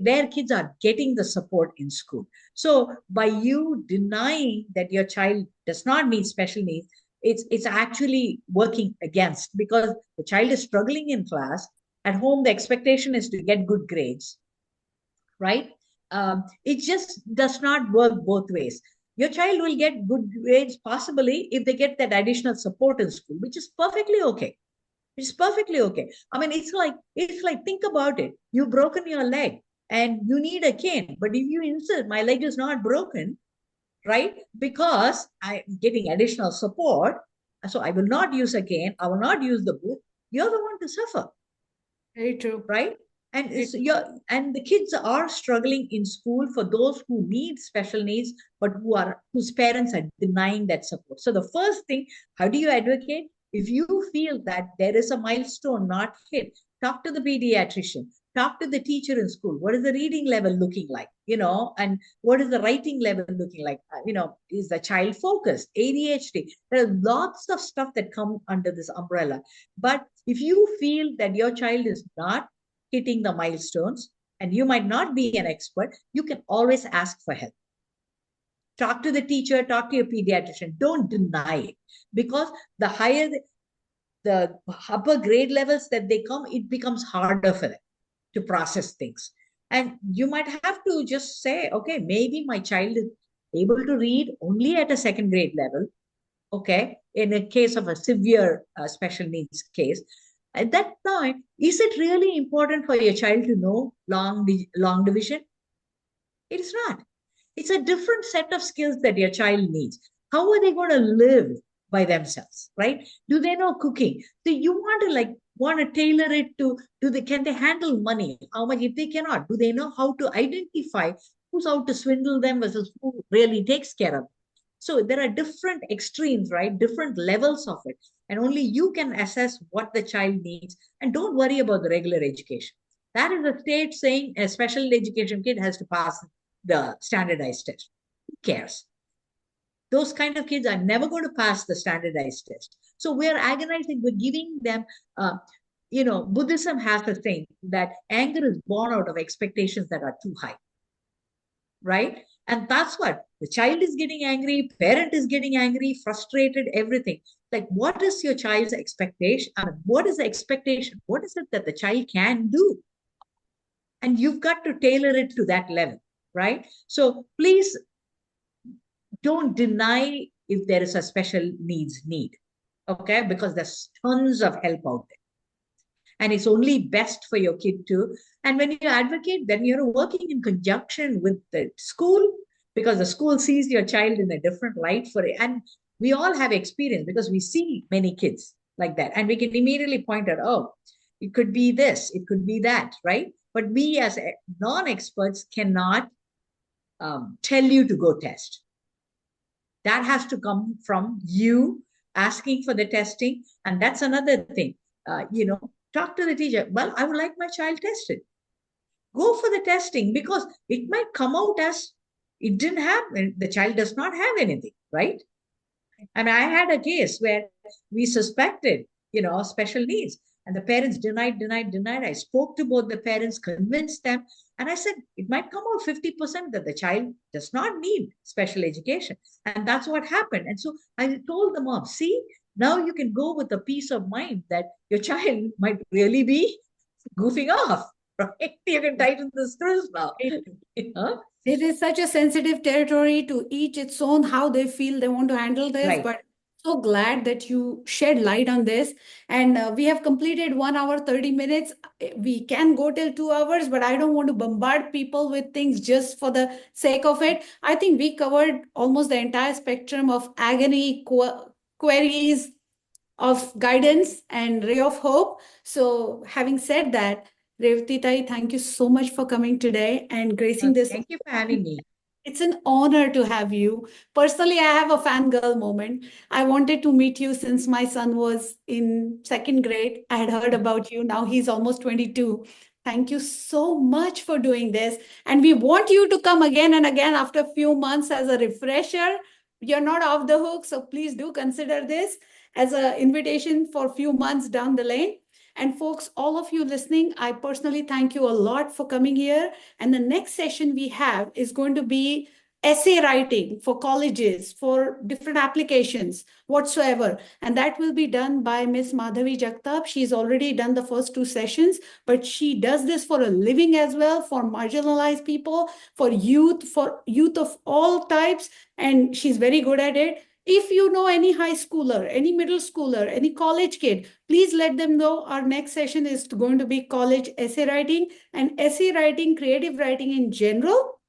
[SPEAKER 4] their kids are getting the support in school. So by you denying that your child does not need special needs, it's actually working against, because the child is struggling in class. At home, the expectation is to get good grades, right? It just does not work both ways. Your child will get good grades possibly if they get that additional support in school, which is perfectly okay. It's perfectly okay. I mean, it's like think about it. You've broken your leg and you need a cane, but if you insist my leg is not broken, right? Because I'm getting additional support, so I will not use a cane. I will not use the boot. You're the one to suffer.
[SPEAKER 1] Very true.
[SPEAKER 4] Right? And the kids are struggling in school for those who need special needs, but whose parents are denying that support. So the first thing, how do you advocate? If you feel that there is a milestone not hit, talk to the pediatrician, talk to the teacher in school. What is the reading level looking like? And what is the writing level looking like? Is the child focused? ADHD. There are lots of stuff that come under this umbrella. But if you feel that your child is not hitting the milestones, and you might not be an expert, you can always ask for help. Talk to the teacher, talk to your pediatrician. Don't deny it, because the higher the upper grade levels that they come, it becomes harder for them to process things. And you might have to just say, okay, maybe my child is able to read only at a second grade level. Okay, in a case of a severe special needs case, at that point, is it really important for your child to know long division? It is not. It's a different set of skills that your child needs. How are they going to live by themselves, right? Do they know cooking? So you want to tailor it to can they handle money? How much? If they cannot, do they know how to identify who's out to swindle them versus who really takes care of them? So there are different extremes, right? Different levels of it. And only you can assess what the child needs. And don't worry about the regular education. That is the state saying a special education kid has to pass the standardized test. Who cares? Those kind of kids are never going to pass the standardized test. So we're agonizing, we're giving them, Buddhism has a saying that anger is born out of expectations that are too high, right? And that's what the child is getting angry, parent is getting angry, frustrated, everything. Like, what is your child's expectation? What is the expectation? What is it that the child can do? And you've got to tailor it to that level, right? So please don't deny if there is a special needs need, okay? Because there's tons of help out there. And it's only best for your kid too. And when you advocate, then you're working in conjunction with the school, because the school sees your child in a different light for it. And we all have experience because we see many kids like that. And we can immediately point out, oh, it could be this, it could be that, right? But we as non-experts cannot tell you to go test. That has to come from you asking for the testing. And that's another thing. Talk to the teacher. Well, I would like my child tested. Go for the testing, because it might come out as it didn't have, the child does not have anything, right? And I had a case where we suspected, special needs, and the parents denied. I spoke to both the parents, convinced them, and I said, it might come out 50% that the child does not need special education. And that's what happened. And so I told the mom, see, now you can go with a peace of mind that your child might really be goofing off, right? You can tighten the screws now.
[SPEAKER 1] It is such a sensitive territory, to each its own how they feel they want to handle this.
[SPEAKER 4] Right.
[SPEAKER 1] But so glad that you shed light on this. And we have completed 1 hour, 30 minutes. We can go till 2 hours, but I don't want to bombard people with things just for the sake of it. I think we covered almost the entire spectrum of agony, queries, of guidance and ray of hope. So having said that, Revati Tai, thank you so much for coming today and gracing this.
[SPEAKER 4] Thank you for having me.
[SPEAKER 1] It's an honor to have you. Personally, I have a fangirl moment. I wanted to meet you since my son was in second grade. I had heard about you. Now he's almost 22. Thank you so much for doing this. And we want you to come again and again after a few months as a refresher. You're not off the hook, so please do consider this as an invitation for a few months down the lane. And folks, all of you listening, I personally thank you a lot for coming here. And the next session we have is going to be essay writing for colleges, for different applications, whatsoever. And that will be done by Miss Madhavi Jagtap. She's already done the first 2 sessions, but she does this for a living as well, for marginalized people, for youth of all types. And she's very good at it. If you know any high schooler, any middle schooler, any college kid, please let them know our next session is going to be college essay writing and essay writing, creative writing in general.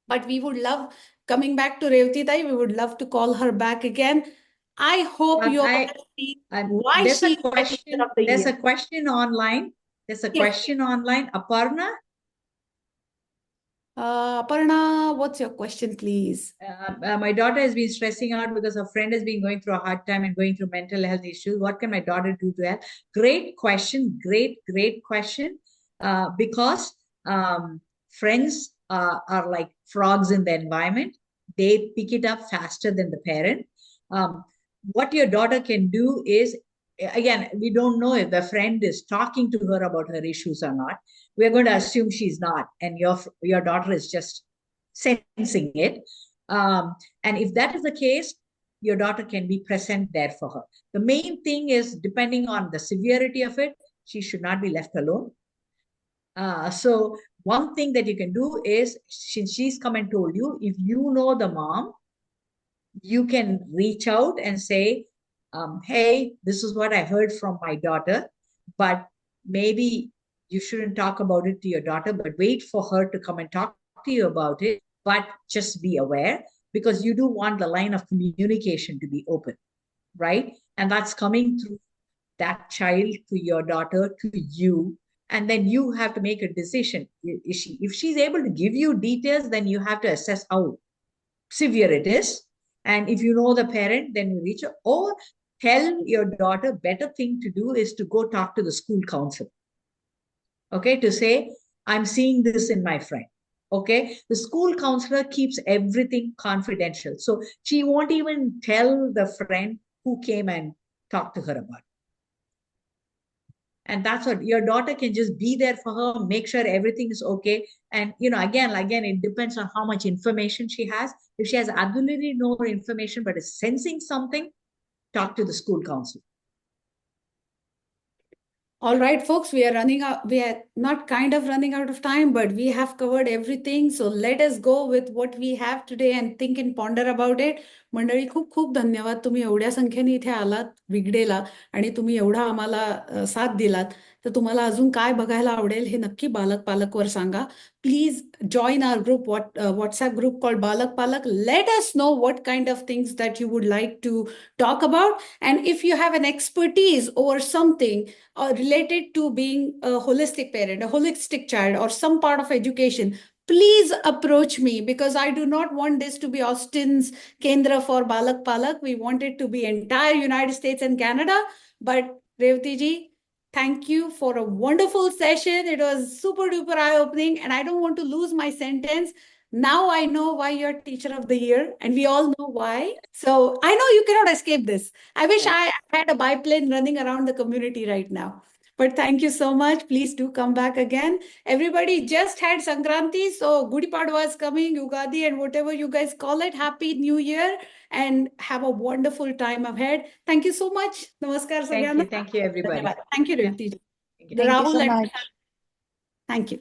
[SPEAKER 1] But we would love, coming back to Revati Tai, we would love to call her back again. I hope you all see why
[SPEAKER 4] there's
[SPEAKER 1] she
[SPEAKER 4] a question. There's a question online. There's a question online. Aparna?
[SPEAKER 1] Aparna, what's your question, please?
[SPEAKER 4] My daughter has been stressing out because her friend has been going through a hard time and going through mental health issues. What can my daughter do to help? Great question. Great question. because friends are like frogs in the environment. They pick it up faster than the parent. What your daughter can do is, again, we don't know if the friend is talking to her about her issues or not. We're going to assume she's not, and your daughter is just sensing it. And if that is the case, your daughter can be present there for her. The main thing is, depending on the severity of it, she should not be left alone. So one thing that you can do is, since she's come and told you, if you know the mom, you can reach out and say, hey, this is what I heard from my daughter, but maybe you shouldn't talk about it to your daughter, but wait for her to come and talk to you about it. But just be aware, because you do want the line of communication to be open, right? And that's coming through that child to your daughter to you. And then you have to make a decision. If she's able to give you details, then you have to assess how severe it is. And if you know the parent, then you reach out, or tell your daughter, better thing to do is to go talk to the school council. Okay, to say, I'm seeing this in my friend. Okay, the school counselor keeps everything confidential. So she won't even tell the friend who came and talked to her about it. And that's what your daughter can just be there for her, make sure everything is okay. And again, it depends on how much information she has. If she has absolutely no information but is sensing something, talk to the school counselor.
[SPEAKER 1] All right, folks, we are running out. We are not kind of running out of time, but we have covered everything. So let us go with what we have today and think and ponder about it. मंडळी, खूप खूप धन्यवाद. तुम्ही एवढ्या संख्येने इथे आलात विगडेला आणि तुम्ही एवढा आम्हाला साथ दिलात. तर तुम्हाला अजून काय बघायला आवडेल हे नक्की बालक पालकवर सांगा. Please join our group, WhatsApp group called Balak Palak. Let us know what kind of things that you would like to talk about. And if you have an expertise or something related to being a holistic parent, a holistic child, or some part of education, please approach me, because I do not want this to be Austin's Kendra for Balak Palak. We want it to be entire United States and Canada. But Revati ji, thank you for a wonderful session. It was super duper eye-opening, and I don't want to lose my sentence. Now I know why you're Teacher of the Year, and we all know why. So I know you cannot escape this. I wish I had a biplane running around the community right now. But thank you so much. Please do come back again. Everybody just had Sankranti, so Gudi Padwa is coming, Ugadi, and whatever you guys call it. Happy New Year, and have a wonderful time ahead. Thank you so much. Namaskar,
[SPEAKER 4] Thank you.
[SPEAKER 1] Sagyana.
[SPEAKER 4] Thank you, everybody.
[SPEAKER 1] Thank you, Revati.
[SPEAKER 4] Thank you.
[SPEAKER 1] Rahul
[SPEAKER 6] so
[SPEAKER 1] and
[SPEAKER 6] much.
[SPEAKER 1] thank you.